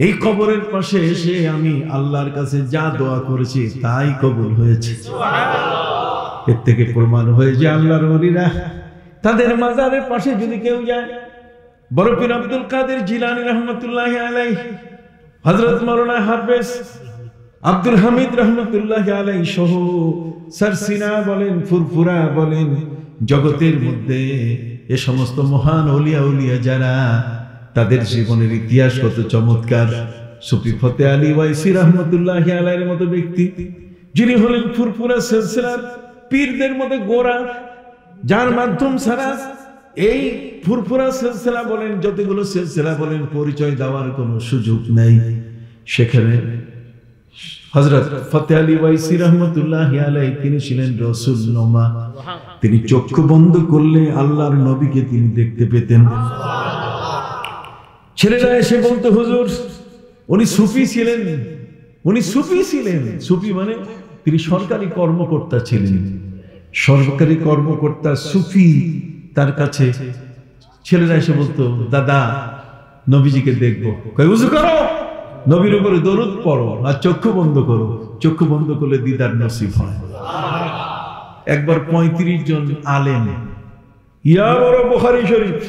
Speaker 1: এই কবরের পাশে এসে আমি আল্লাহর কাছে যা দোয়া করেছি তাই কবুল হয়েছে। সুবহানাল্লাহ। এর থেকে প্রমাণ হয়ে যে আল্লাহর ওলিরা তাদের মাজারের পাশে যদি কেউ যায়, বড় পীর আব্দুল কাদের জিলানী রাহমাতুল্লাহি আলাইহি, হযরত মাওলানা হাফেজ আব্দুল হামিদ রাহমাতুল্লাহি আলাইহি সহ সারসিনা বলেন, ফুরফুরা বলেন, জগতের মধ্যে এ সমস্ত মহান ওলিয়া উলিয়া যারা, তাদের জীবনের ইতিহাস কত চমৎকার। সুফি ফতে আলী ওয়াইসি রাহমাতুল্লাহি আলাইহির মতো ব্যক্তি, যিনি হলেন ফুরফুরা সিলসিলার পীরদের মধ্যে গোড়া, যার মাধ্যম ছাড়া এই ফুরফুরা সিলসিলা বলেন, যতগুলো সিলসিলা বলেন, পরিচয় দেওয়ার কোনো সুযোগ নেই। সেখানে হযরত ফতে আলী ওয়াইসি রাহমাতুল্লাহি আলাইহি তিনি ছিলেন রাসূল নুমা। তিনি চক্ষু বন্ধ করলে আল্লাহর নবীকে তিনি দেখতে পেতেন। ছেলেরা এসে বলতো, হুজুর উনি সুফি ছিলেন, উনি সুফি ছিলেন। সুফি মানে তিনি সরকারি কর্মকর্তা ছিলেন, সরকারি কর্মকর্তা সুফি। তার কাছে ছেলেরা এসে বলতো, দাদা নবীজিকে দেখবো। কই উযু করো, নবীর উপরে দরুদ পড়ো, আর চক্ষু বন্ধ করো। চক্ষু বন্ধ করলে দিদার নসিব হয়। একবার 35 জন আলেম, ইয়া বড় বুখারী শরীফ,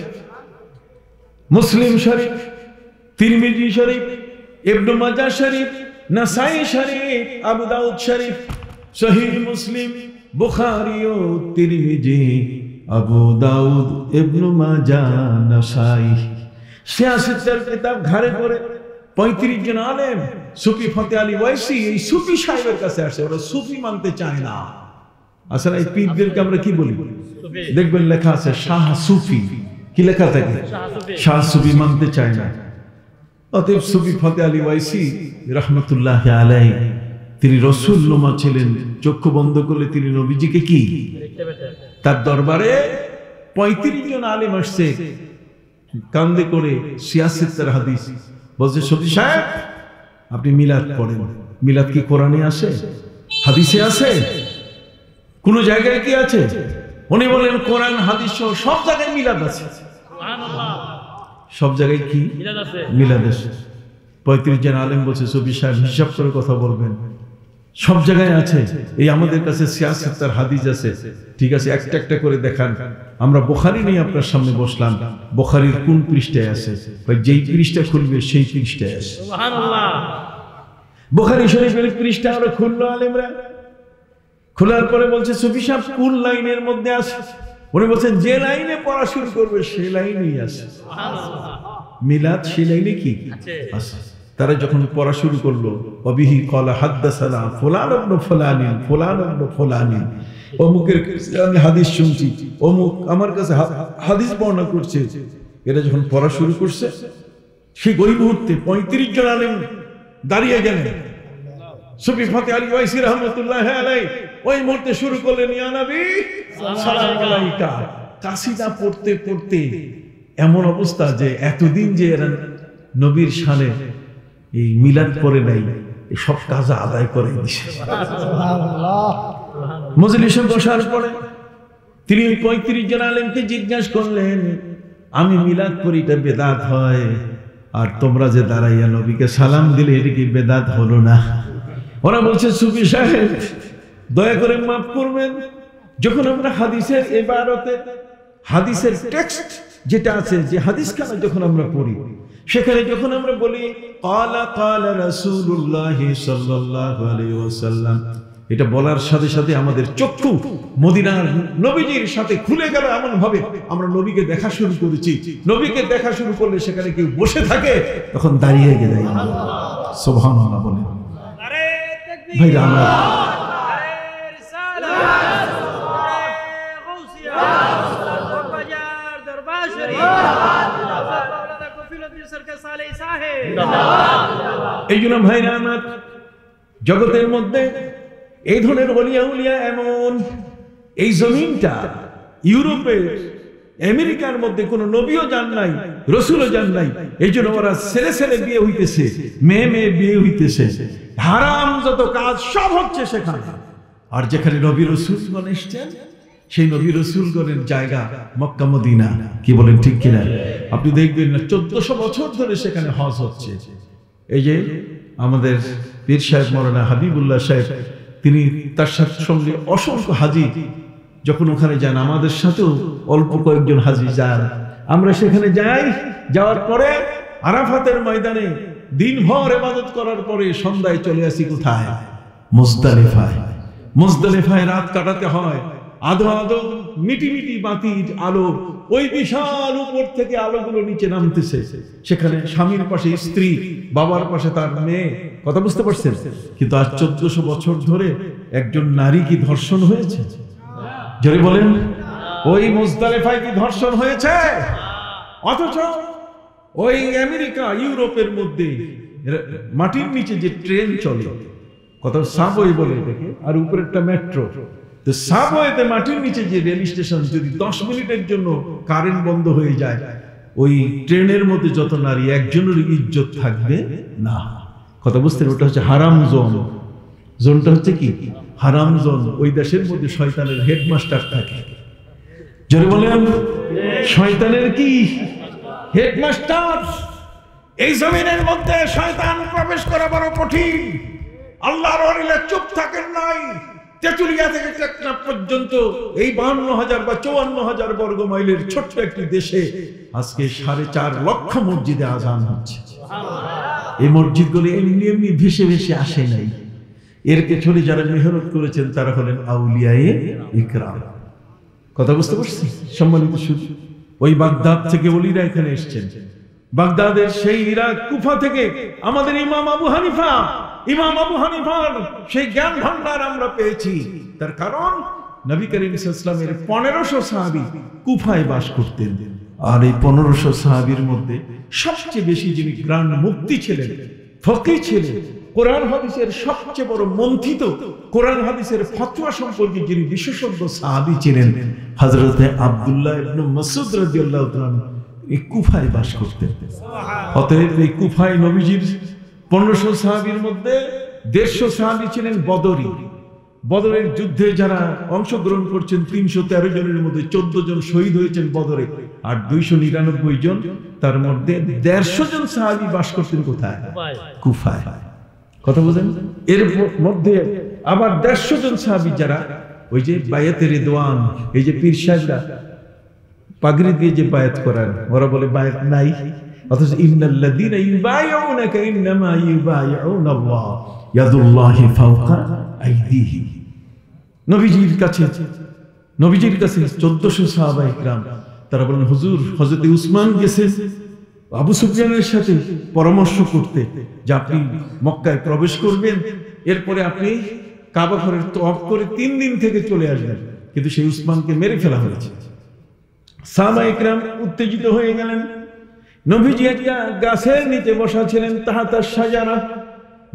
Speaker 1: মুসলিম শরীফ, তিরমিজি শরীফ, ইবনে মাজাহ শরীফ, নাসাই শরীফ, আবু দাউদ শরীফ, সহিহ মুসলিম, বুখারী ও তিরমিজি, আবু দাউদ, ইবনে মাজাহ, নাসাই, 86 কিতাব ঘাড়ে করে 35 জন আলেম সুফি ফতে আলী ওয়াইসি এই সুফি সাহেবের কাছে আসে। ওরা সুফি মানতে চায় না। আসলে এই পীরদেরকে আমরা কি বলি? দেখবেন লেখা আছে শাহ সুফি। কি লেখা থাকে? শাহ সুফি মানতে চায় না। অতএব সুফি ফতে আলী ওয়াইসি রাহমাতুল্লাহি আলাইহি তিনি রাসূল নুমা ছিলেন। চক্ষু বন্ধ করলে তিনি নবীজিকে কি দেখতে পেতেন। তার দরবারে 35 জন আলেম আসছে, কান্দে করে সিয়াসিত্তের হাদিস বলছে, সফি সাহেব আপনি মিলাদ পড়েন। মিলাদ কি কোরআনে আছে, হাদিসে আছে, কোন জায়গায় কি আছে? উনি বলেন কোরআন হাদিস সব জায়গায় মিলাদ আছে। সব জায়গায় কি মিলাদ আছে? 35 জন আলেম বলছে, সফি সাহেব হিসাব করে কথা বলবেন, সব জায়গায় আছে। এই আমাদের কাছে সিয়াসিত্তের হাদিস আছে, ঠিক আছে একটা একটা করে দেখান। আমরা বুখারী নিয়ে আপনার সামনে বসলাম, বুখারীর কোন পৃষ্ঠায় আছে? যেই পৃষ্ঠা খুলবে সেই পৃষ্ঠায় আছে। সুবহানাল্লাহ। বুখারী শরীফের পৃষ্ঠা আমরা খুললো আলেমরা, খোলার পরে বলছে, সফি সাহেব কোন লাইনের মধ্যে আছে? উনি বলছেন, যে লাইনে পড়া শুরু করবে সেই লাইনেই আছে। সুবহানাল্লাহ। মিলাদ সেই লাইনে কি আছে? তারা যখন পড়া শুরু করলো, অবিহি কলা হাদ্দাসানা ফুলান ইবনে ফুলানিন ফুলান ইবনে ফুলানিন, অমুকের আমি হাদিস শুনছি, অমুক আমার কাছে হাদিস বর্ণনা করছে। এরা যখন পড়া শুরু করছে, সেই ওই মুহূর্তে 35 জন আলেম দাঁড়িয়ে গেলেন। সুফি ফাতে আলী ওয়াইসি রহমাতুল্লাহ আলাইহি ওই মুহূর্তে শুরু করলেন, ইয়া নবী সালাম আলাইকা। কাসিদা পড়তে পড়তে এমন অবস্থা যে এতদিন যে এরা নবীর শানে এই মিলাদ করে নাই, এই সব কাজ আদায় করে দিয়েছে। মজলিসে বসার পরে তিনি 35 জন আলেমকে জিজ্ঞাসা করলেন, আমি মিলাদ করি এটা বেদাত হয়, আর তোমরা যে দাঁড়াইয়া নবীকে সালাম দিলে এটা কি বেদাত হলো না? ওরা বলছে, সুফি সাহেব দয়া করে মাফ করবেন, যখন আমরা হাদিসের ইবারতে হাদিসের টেক্সট যেটা আছে, যে হাদিসখানা যখন আমরা পড়ি, সেখানে যখন আমরা বলি ক্বালা ক্বালা রাসূলুল্লাহ সাল্লাল্লাহু আলাইহি ওয়াসাল্লাম, এটা বলার সাথে সাথে আমাদের চক্ষু মদিনার নবীজির সাথে খুলে গেল। এমন ভাবে আমরা নবীকে দেখা শুরু করেছি। নবীকে দেখা শুরু করলে সেখানে কেউ বসে থাকে, তখন দাঁড়িয়ে গেলে সুবহানাল্লাহ বলেন। ভাই আমরা এই জন্য ভাইরা আমার, জগতের মধ্যে এই ধরনের ওলিয়া উলিয়া এমন, এই জমিনটা ইউরোপের আমেরিকার মধ্যে কোনো নবীও যান নাই, রসুলও যান নাই। এই জন্য ওরা ছেলে ছেলে বিয়ে হইতেছে, মেয়ে মেয়ে বিয়ে হইতেছে, হারাম যত কাজ সব হচ্ছে সেখানে। আর যেখানে নবী রসুলগণ এসছেন, সেই নবী রসুলগণের জায়গা মক্কা মদিনা। কি বলেন ঠিক কিনা? আপনি দেখবেন না 1400 বছর ধরে সেখানে হজ হচ্ছে। এই যে আমাদের পীর সাহেব মাওলানা হাবিবুল্লাহ সাহেব, তিনি তার সঙ্গে অসংখ্য হাজি যখন ওখানে যান, আমাদের সাথেও অল্প কয়েকজন হাজি যান। আমরা সেখানে যাই, যাওয়ার পরে আরাফাতের ময়দানে দিনভর ইবাদত করার পরে সন্ধ্যায় চলে আসি কোথায়? মুজদালিফায়। মুজদালিফায় রাত কাটাতে হয়। আধো আধো মিটি মিটি বাতির আলো, ওই বিশাল উপর থেকে আলোগুলো নিচে নামতেছে। সেখানে স্বামীর পাশে স্ত্রী, বাবার পাশে তার মেয়ে। কথা বুঝতে পারছেন? কিন্তু আজ 1400 বছর ধরে একজন নারী কি ধর্ষণ হয়েছে? জোরে বলেন, ওই মুজদালিফায় কি ধর্ষণ হয়েছে? অথচ ওই আমেরিকা ইউরোপের মধ্যে মাটির নিচে যে ট্রেন চলে, কথা সাবওয়ে বলে এটাকে, আর উপরেরটা মেট্রো। তো সাবওয়েতে মাটির নিচে যে রেল স্টেশন, যদি 10 মিনিটের জন্য কারেন্ট বন্ধ হয়ে যায়, ওই ট্রেনের মধ্যে যত নারী, একজনের ইজ্জত থাকবে না। কথা বুঝতে? ওটা হচ্ছে হারাম জোন। জোনটা হচ্ছে কি? হারাম জোন। ওই দেশের মধ্যে শয়তানের হেডমাস্টার থাকে। জোরে বলেন, শয়তানের কি হেডমাস্টার? এই জমিনের মধ্যে শয়তান প্রবেশ করা বড় কঠিন। আল্লাহর ওলিরা চুপ থাকেন নাই। তেতুলিয়া থেকে টেকনাফ পর্যন্ত এই 52,000 বা 54,000 বর্গ মাইলের ছোট্ট একটি দেশে আজকে 4.5 লক্ষ মসজিদে আজান হচ্ছে। এই মসজিদগুলি এমনি এমনি ভেসে ভেসে আসে নাই। এর পেছনে যারা মেহনত করেছেন তারা হলেন আউলিয়ায়ে ইকরাম। কথা বুঝতে পারছি? সম্মানিত সুধী, ওই বাগদাদ থেকে ওলিরা এখানে এসেছেন। বাগদাদের সেই ইরাক কুফা থেকে আমাদের ইমাম আবু হানিফার সেই জ্ঞান ভান্ডার আমরা পেয়েছি। তার কারণ নবী করিম সাল্লাল্লাহু আলাইহি ওয়াসাল্লামের 1500 সাহাবী কুফায় বাস করতেন। আর এই 1500 সাহাবীর মধ্যে সবচেয়ে বেশি যিনি গ্রান্ড মুফতি ছিলেন, ফকিহ ছিলেন, কোরআন হাদিসের সবচেয়ে বড় মন্থিত কোরআন হাদিসের ফতোয়া সম্পর্কে যিনি বিশেষজ্ঞ সাহাবী ছিলেন হযরতে আব্দুল্লাহ ইবনে মাসউদ রাদিয়াল্লাহু তাআলা এই কুফায় বাস করতেন। অতএব এই কুফায় নবীজির 1500 সাহাবীর মধ্যে 150 সাহাবী ছিলেন বদরী। বদরের যুদ্ধে যারা অংশগ্রহণ করছেন 313 জনের মধ্যে 14 জন শহীদ হয়েছেন বদরে, আর 299 জন, তার মধ্যে 150 জন সাহাবী বাস করতেন কোথায়? কুফায়। কথা বুঝেন? এর মধ্যে আবার 150 জন সাহাবী যারা ওই যে বায়াতে রিদওয়ান, এই যে পীর সাহেবরা পাগড়ি দিয়ে যে বায়াত করেন, ওরা বলে বায়াত নাই, অথচ ইন্নাল্লাযীনা ইউবাইউনাকা ইন্নামা ইউবাইউনাল্লাহ ইয়াদুল্লাহি ফাওকা আইদিহিম। নবীজির কাছে 1400 সাহাবায়ে কিরাম, তারা বলেন হুজুর, হযরত উসমান গেছে আবু সুফিয়ানের সাথে পরামর্শ করতে যে আপনি মক্কায় প্রবেশ করবেন, এরপরে আপনি কাবা ঘরের তওয়াফ করে 3 দিন থেকে চলে আসবেন, কিন্তু সেই উসমানকে মেরে ফেলা হয়েছে। সাহাবায়ে কিরাম উত্তেজিত হয়ে গেলেন। নবীজি একটা গাছের নিচে বসা ছিলেন, তাহাতা শাজারা,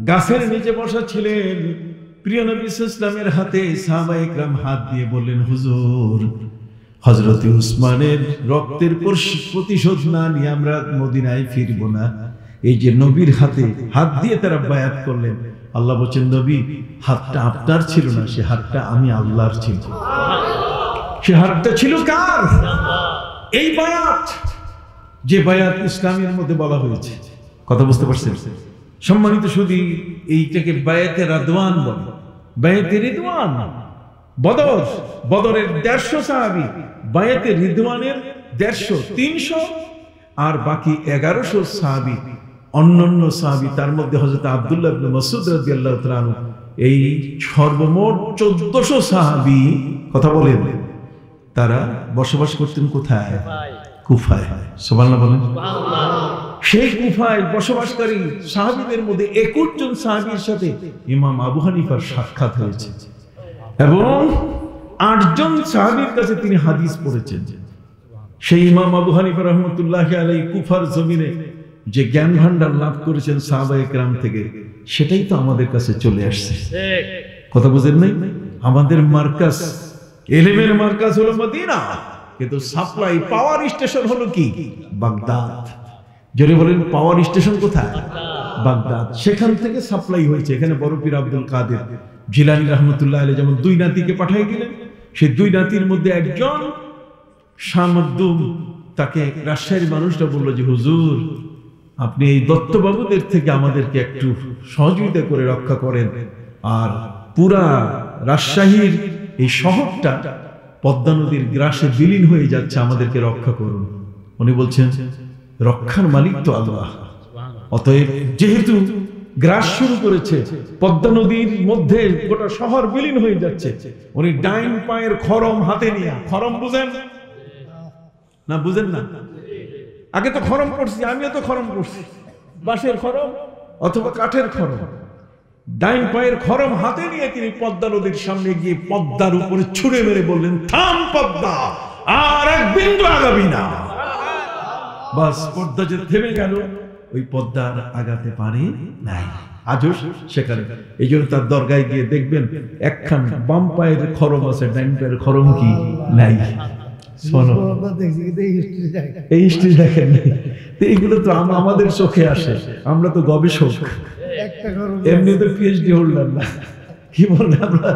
Speaker 1: গাছের নিচে বসা ছিলেন। প্রিয় নবী সাল্লাল্লাহু আলাইহি ওয়াসাল্লামের হাতে সাহাবায়ে কিরাম হাত দিয়ে বললেন, হুজুর, হযরত উসমানের রক্তের প্রতিশোধ না নিয়ে আমরা মদিনায় ফিরব না। এই যে নবীর হাতে হাত দিয়ে তারা বায়াত করলেন, আল্লাহ বলেন নবী, হাতটা আপনার ছিল না, সে হাতটা আমি আল্লাহর ছিল। সে হাতটা ছিল কার? এই বায়াত, যে বায়াত ইসলামের মধ্যে বলা হয়েছে। কথা বুঝতে পারছেন? সম্মানিত সুধী, এইটাকে বায়াতে রিদওয়ান বলে। বায়াতে রিদওয়ান, বদরের 150 সাহাবী, বায়াতে রিদওয়ানের 150, 300, আর বাকি 1100 সাহাবী অন্যান্য সাহাবী, তার মধ্যে হযরত আব্দুল্লাহ ইবনে মাসউদ রাদিয়াল্লাহু তাআলা আনহু, এই সর্বমোট 1400 সাহাবী, কথা বলেন, তারা বসবাস করতেন কোথায়? কুফায়। সুবহানাল্লাহ বলেন। সেই কুফায় বসবাসকারী সাহাবীদের মধ্যে 21 জন সাহাবীর সাথে ইমাম আবু হানিফার সাক্ষাৎ হয়েছে এবং 8 জন সাহাবীর কাছে তিনি হাদিস পড়েছেন। সেই ইমাম আবু হানিফা রাহমাতুল্লাহি আলাইহি কুফার জমিনে যে জ্ঞান ভান্ডার লাভ করেছেন সাহাবায়ে কেরাম থেকে, সেটাই তো আমাদের কাছে চলে আসছে। কথা বুঝেন নাই? আমাদের মার্কাজ, ইলমের মার্কাজ হলো মদিনা, কিন্তু সাপ্লাই পাওয়ার স্টেশন হলো কি? বাগদাদ। জোরে বলেন, পাওয়ার স্টেশন কোথায়? বাগদাদ। সেখান থেকে সাপ্লাই হয়েছে। এখানে বড় পীর আব্দুল কাদের জিলানী রাহমাতুল্লাহ আলাইহি যেমন 2 নাতিকে পাঠিয়ে দিলেন, সেই 2 নাতির মধ্যে একজন শামদ্দুম, তাকে রাজশাহীর মানুষরা বলল যে হুজুর, আপনি এই দত্তবাবুদের থেকে আমাদেরকে একটু সহযোগিতা করে রক্ষা করেন, আর পুরা রাজশাহীর এই শহরটা পদ্মা নদীর গ্রাসে বিলীন হয়ে যাচ্ছে, আমাদেরকে রক্ষা করুন। উনি বলছেন রক্ষার মালিক তো আল্লাহ, অতএব যেহেতু গ্রাস শুরু করেছে, পদ্মা নদীর মধ্যে গোটা শহর বিলীন হয়ে যাচ্ছে, উনি ডাইন পায়ের খরম হাতে নিয়ে, খরম বুঝেন না? বুঝেন না? আগে তো খরম করছি, আমিও তো খরম করছি, বাঁশের খরম অথবা কাঠের খরম। ডাইন পায়ের খরম হাতে নিয়ে তিনি পদ্মা নদীর সামনে গিয়ে পদ্মার উপরে ছুঁড়ে মেরে বললেন, থাম পদ্মা, আর এক বিন্দু আগাবি না। বাস, পদ্মা যে থেমে গেল, ওই পদ্মার আগাতে পারে নাই। আজও সেখানে, এই জন্য তার দরগায় গিয়ে দেখবেন একখান বাম পায়ের খরম আছে, ডাইন পায়ের খরম কি নাই। শোনো, এই হিস্ট্রি দেখেন, এইগুলো তো আমাদের চোখে আসে, আমরা তো গবেষক, এমনি তো পিএইচডি হোল্ডার না। কি বলেন, আমরা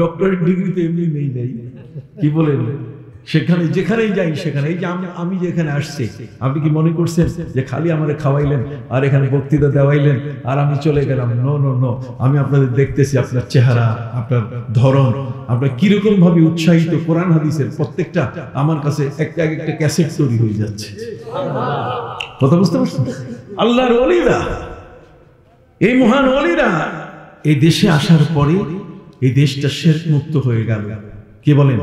Speaker 1: ডক্টরেট ডিগ্রি তো এমনি নেই নাই। কি বলেন, সেখানে যেখানেই যাই সেখানে, এই যে আমি যেখানে আসছি, আপনি কি মনে করছেন যে খালি আমারে খাওয়াইলেন আর এখানে বক্তৃতা দেওয়াইলেন আর আমি চলে গেলাম? নো নো নো, আমি আপনাদের দেখতেছি, আপনার চেহারা, আপনার ধরন, আপনার কিরকম ভাবে উৎসাহিত। কোরআন হাদিসের প্রত্যেকটা আমার কাছে একটা একটা ক্যাসেট তৈরি হয়ে যাচ্ছে। কথা বুঝতে পারছেন? আল্লাহর ওলিরা, এই মহান ওলিরা এই দেশে আসার পরে এই দেশটা শিরক মুক্ত হয়ে গেল। কি বলেন?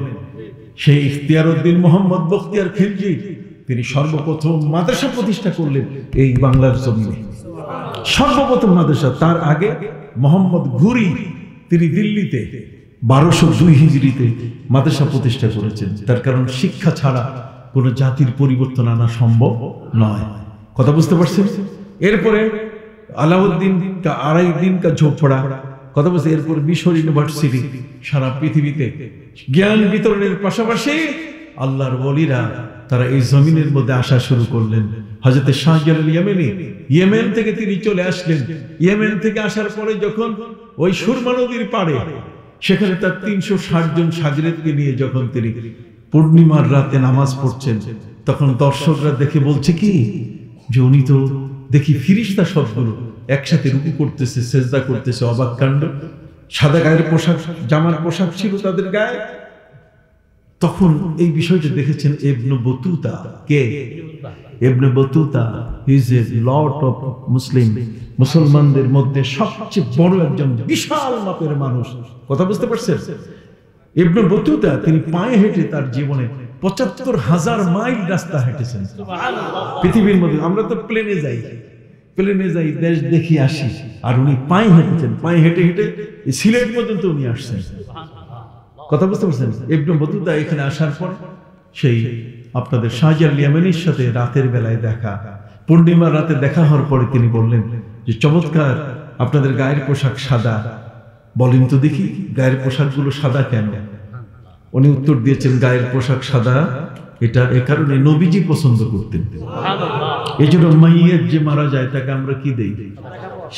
Speaker 1: সেই ইখতিয়ার উদ্দিন মোহাম্মদ বখতিয়ার খিলজি, তিনি সর্বপ্রথম মাদ্রাসা প্রতিষ্ঠা করলেন এই বাংলার জমিনে, সর্বপ্রথম মাদ্রাসা। তার আগে মোহাম্মদ ঘুরি, তিনি দিল্লিতে 1202 হিজরিতে মাদ্রাসা প্রতিষ্ঠা করেছেন। তার কারণ শিক্ষা ছাড়া কোনো জাতির পরিবর্তন আনা সম্ভব নয়। কথা বুঝতে পারছেন? এরপরে আলাউদ্দিন কা আড়াই দিন কা ঝোপড়া, কথা বলছে। এরপর মিশর ইউনিভার্সিটি, সারা পৃথিবীতে জ্ঞান বিতরণের পাশাপাশি আল্লাহর ওলিরা তারা এই জমিনের মধ্যে আসা শুরু করলেন। হযরত শাহজালাল ইয়েমেনি, ইয়েমেন থেকে তিনি চলে আসলেন। ইয়েমেন থেকে আসার পরে যখন ওই সুরমা নদীর পাড়ে, সেখানে তার 360 জন শাগিরেদকে নিয়ে যখন তিনি পূর্ণিমার রাতে নামাজ পড়ছেন, তখন দর্শকরা দেখে বলছে কি যে উনি তো দেখি ফিরিস্তা সবগুলো একসাথে রুকু করতেছে, সেজদা করতেছে, অবাক কাণ্ড। সাদা গায়ের পোশাক, জামার পোশাক ছিল তাদের গায়ে। তখন এই বিষয়টা দেখেছেন Ibn Battuta. K? Ibn Battuta is a Lord of Muslim, মুসলমানদের মধ্যে সবচেয়ে বড় একজন বিশাল মাপের মানুষ। কথা বুঝতে পারছেন? ইবনে বতুতা তিনি পায়ে হেঁটে তার জীবনে ৭৫,০০০ মাইল রাস্তা হেঁটেছেন পৃথিবীর মধ্যে। আমরা তো প্লেনে যাই, দেশ দেখি আসি, আর উনি পায়ে হেঁটেছেন। পায়ে হেঁটে হেঁটে সিলেট পর্যন্ত উনি আসছেন। কথা বুঝতে পারছেন? ইবনে বতুতা এখানে আসার পর সেই আপনাদের শাহজালাল ইয়েমেনির সাথে রাতের বেলায় দেখা, পূর্ণিমার রাতে দেখা হওয়ার পরে তিনি বললেন যে চমৎকার, আপনাদের গায়ের পোশাক সাদা, বলেন তো দেখি গায়ের পোশাকগুলো সাদা কেন? উনি উত্তর দিয়েছেন, গায়ের পোশাক সাদা এটা এ কারণে নবীজি পছন্দ করতেন। এই জন্য মাইয়ের যে মারা যায় তাকে আমরা কি দেই?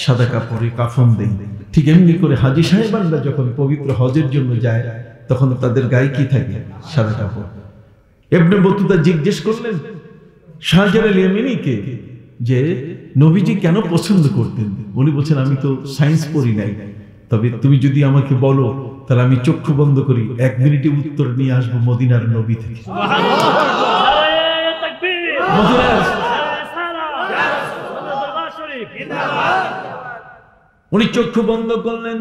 Speaker 1: সাদা কাপড়ে কাফন দেই। ঠিক এমনি করে হাজী সাহেবানরা যখন পবিত্র হজের জন্য যায়, তখন তাদের গায়ে কি থাকে? সাদা কাপড়। ইবনে বতুতা জিজ্ঞেস করলেন শাহজালাল ইয়েমেনিকে যে নবীজি কেন পছন্দ করতেন? উনি বলছেন, আমি তো সায়েন্স পড়ি নাই, তবে তুমি যদি আমাকে বলো তাহলে আমি চক্ষু বন্ধ করি, 1 মিনিটে উত্তর নিয়ে আসবো মদিনার নবী থেকে। উনি চক্ষু বন্ধ করলেন।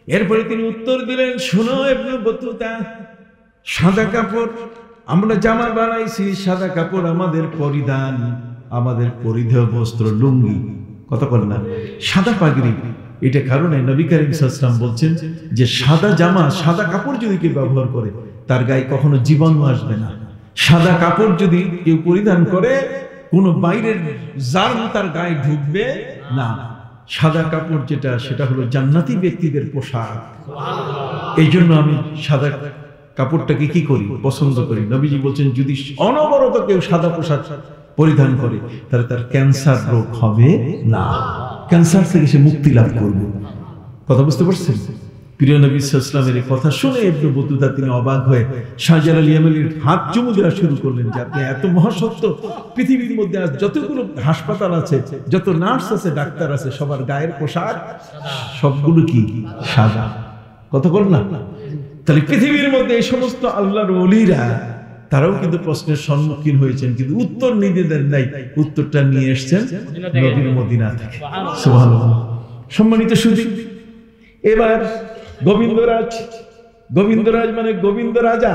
Speaker 1: এরপরে তিনি উত্তর দিলেন, শোনো ইবনে বতুতা, সাদা কাপড় আমরা জামা বানাইছি, সাদা কাপড় আমাদের পরিধান, আমাদের পরিধেয় বস্ত্র লুঙ্গি। কথা বল না, সাদা পাগড়ি। এটা কারণে নবী করিম সাল্লাল্লাহু আলাইহি ওয়াসাল্লাম বলছেন যে সাদা জামা, সাদা কাপড় যদি কেউ ব্যবহার করে তার গায়ে কখনো জীবাণু আসবে না। সাদা কাপড় যদি কেউ পরিধান করে কোনো বাইরের জার্ম তার গায়ে ঢুকবে না। সাদা কাপড় যেটা, সেটা হলো জান্নাতি ব্যক্তিদের পোশাক। এই জন্য আমি সাদা কাপড়টাকে কি করি? পছন্দ করি। নবীজি বলছেন যদি অনবরত কেউ সাদা পোশাক পরিধান করে তাহলে তার ক্যান্সার রোগ হবে না, ক্যান্সার থেকে সে মুক্তি লাভ করবে। কথা বুঝতে পারছেন? প্রিয় নবী সাল্লাল্লাহু আলাইহি ওয়াসাল্লামের এই কথা শুনে ইবনে বতুতা তিনি অবাক হয়ে শাহজালাল ইয়েমেনির হাত চুমু দেওয়া শুরু করলেন যে আপনি এত মহাসত্য, পৃথিবীর মধ্যে আজ যতগুলো হাসপাতাল আছে, যত নার্স আছে, ডাক্তার আছে, সবার গায়ের পোশাক সবগুলো কি? সাদা। কথা বল না? তাহলে পৃথিবীর মধ্যে এই সমস্ত আল্লাহর ওলিরা তারাও কিন্তু প্রশ্নের সম্মুখীন হয়েছেন, কিন্তু উত্তর নিজেদের নাই, উত্তরটা নিয়ে এসেছেন নবীর মদিনা থেকে। সুবহানাল্লাহ। সম্মানিত সুধী, এবার গোবিন্দরাজ, গোবিন্দরাজ মানে গোবিন্দ রাজা,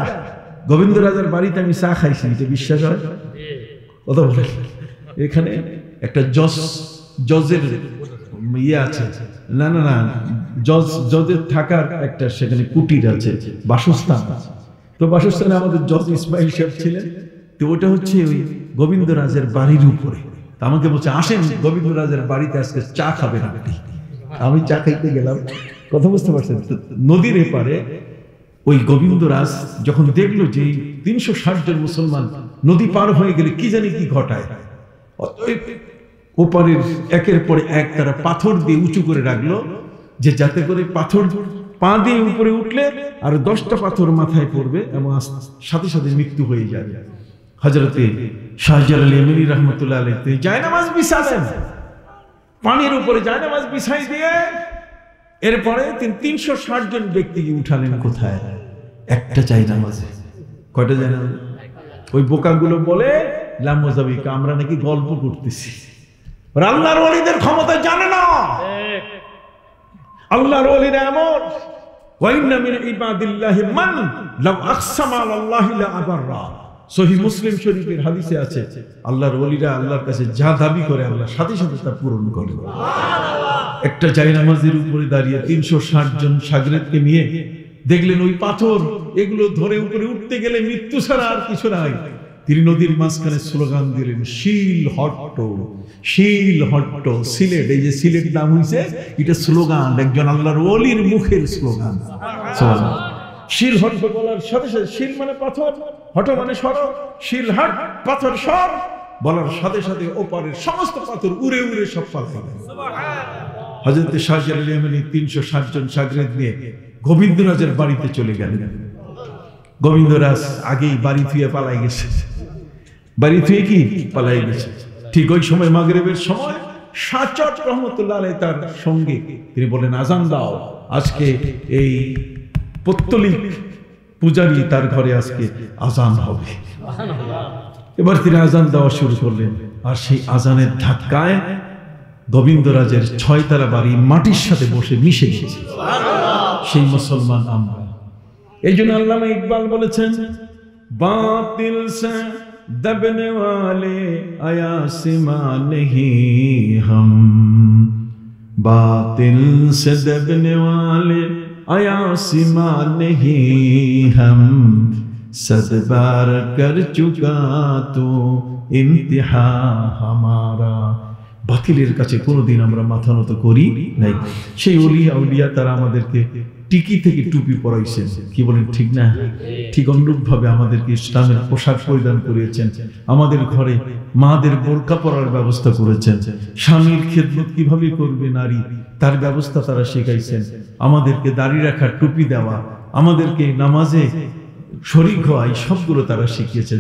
Speaker 1: গোবিন্দ রাজার বাড়িতে আমি চা খাইছি, এটা বিশ্বাস হয়? কথা বলে এখানে একটা জজের ইয়ে আছে, না না না, জজের থাকার একটা সেখানে কুটির আছে, বাসস্থান আছে। তো বাসস্থানে আমাদের জজ ইসমাইল সাহেব ছিলেন। তো ওটা হচ্ছে ওই গোবিন্দরাজের বাড়ির উপরে। আমাকে বলছে, আসেন গোবিন্দরাজের বাড়িতে আজকে চা খাবেন আপনি। আমি চা খাইতে গেলাম। কথা বুঝতে পারছেন? নদীর এপারে ওই গোবিন্দরাজ যখন দেখলো যে ৩৬০ জন মুসলমান নদী পার হয়ে গেলে কি জানি কি ঘটায়, ওপারের একের পর এক তারা পাথর দিয়ে উঁচু করে রাখলো, যে যাতে করে পাথর পা দিয়ে উপরে উঠলে আর 10টা পাথর মাথায় পড়বে এবং সাথে সাথে মৃত্যু হয়ে যাবে। হযরতে শাহজালাল ইয়েমেনি রাহমাতুল্লাহ আলাইহি জায়নামাজ বিছালেন, পানির উপরে জায়নামাজ বিছাই দিয়ে এরপরে ৩৬০ জন ব্যক্তিকে উঠালেন। কোথায়? একটা জায়নামাজে। কয়টা জায়নামাজ? ওই বোকাগুলো বলে লামজাবিকা, আমরা নাকি গল্প করতেছি। আল্লাহর ওলিদের ক্ষমতা জানে না। আল্লাহর ওলিরা এমন, ওয়া ইন্না মিন ইবাদিল্লাহি মান লাউ আকসামা আলাল্লাহি লা আবাররা। সহিহ মুসলিম শরীফের হাদিসে আছে, আল্লাহর ওলিরা আল্লাহর কাছে যা দাবি করে আল্লাহ সাথে সাথে তা পূরণ করে। একটা জায়নামাজের উপরে দাঁড়িয়ে ৩৬০ জন শাগরেদকে নিয়ে দেখলেন ওই পাথর, এগুলো ধরে উপরে উঠতে গেলে মৃত্যু ছাড়া আর কিছু নাই। তিনি নদীর মাঝখানে স্লোগান দিলেন, শিল হট্ট, শিল হট্ট। সিলেট, এই যে সিলেট নাম হয়েছে, এটা স্লোগান, একজন আল্লাহর ওলির মুখের স্লোগান। শিল হট্ট বলার সাথে সাথে, শিল মানে পাথর, হট মানে সর, শিল হট পাথর সর বলার সাথে সাথে ওপারের সমস্ত পাথর উড়ে উড়ে সব পাথর। হযরত শাহজালাল ইয়ামানী 360 জন শাগরেদ নিয়ে গোবিন্দরাজের বাড়িতে চলে গেলেন। গোবিন্দরাজ আগেই বাড়ি থুয়ে পালাই গেছে, বাড়ি থুয়ে কি পালাই গেছে। ঠিক ওই সময় মাগরিবের সময় সাচট রহমতুল্লাহ আলাইহি তার সঙ্গে তিনি বলেন, আজান দাও, আজকে এই পত্তলিক পূজারী তার ঘরে আজকে আজান হবে। এবার তিনি আজান দেওয়া শুরু করলেন, আর সেই আজানের ধাক্কায় গোবিন্দরাজের 6 তারা বাড়ি মাটির সাথে বসে মিশে গেছে। সেই মুসলমান আমরা। এই জন্য আল্লামা ইকবাল বলেছেন, বাতিল সে দবনে ওয়ালে আয়াসিমা নেহি হাম, বাতিল সে দবনে ওয়ালে আয়াসিমা নেহি হাম, सद बार कर चुका तो इम्तिहा हमारा। বাতিলের কাছে কোনোদিন আমরা মাথা নত করি নাই। সেই ওলিয়া আউলিয়া তারা আমাদেরকে টিকি থেকে টুপি পরাইছেন, কি বলেন ঠিক না? ঠিক অনুরূপ ভাবে আমাদেরকে ইসলামের পোশাক পরিধান করিয়েছেন, আমাদের ঘরে মাদের বোরকা পরার ব্যবস্থা করেছেন, স্বামীর খেদমত কিভাবে করবে নারী তার ব্যবস্থা তারা শেখাইছেন, আমাদেরকে দাড়ি রাখা, টুপি দেওয়া, আমাদেরকে নামাজে শরীক হওয়া, এই সবগুলো তারা শিখিয়েছেন।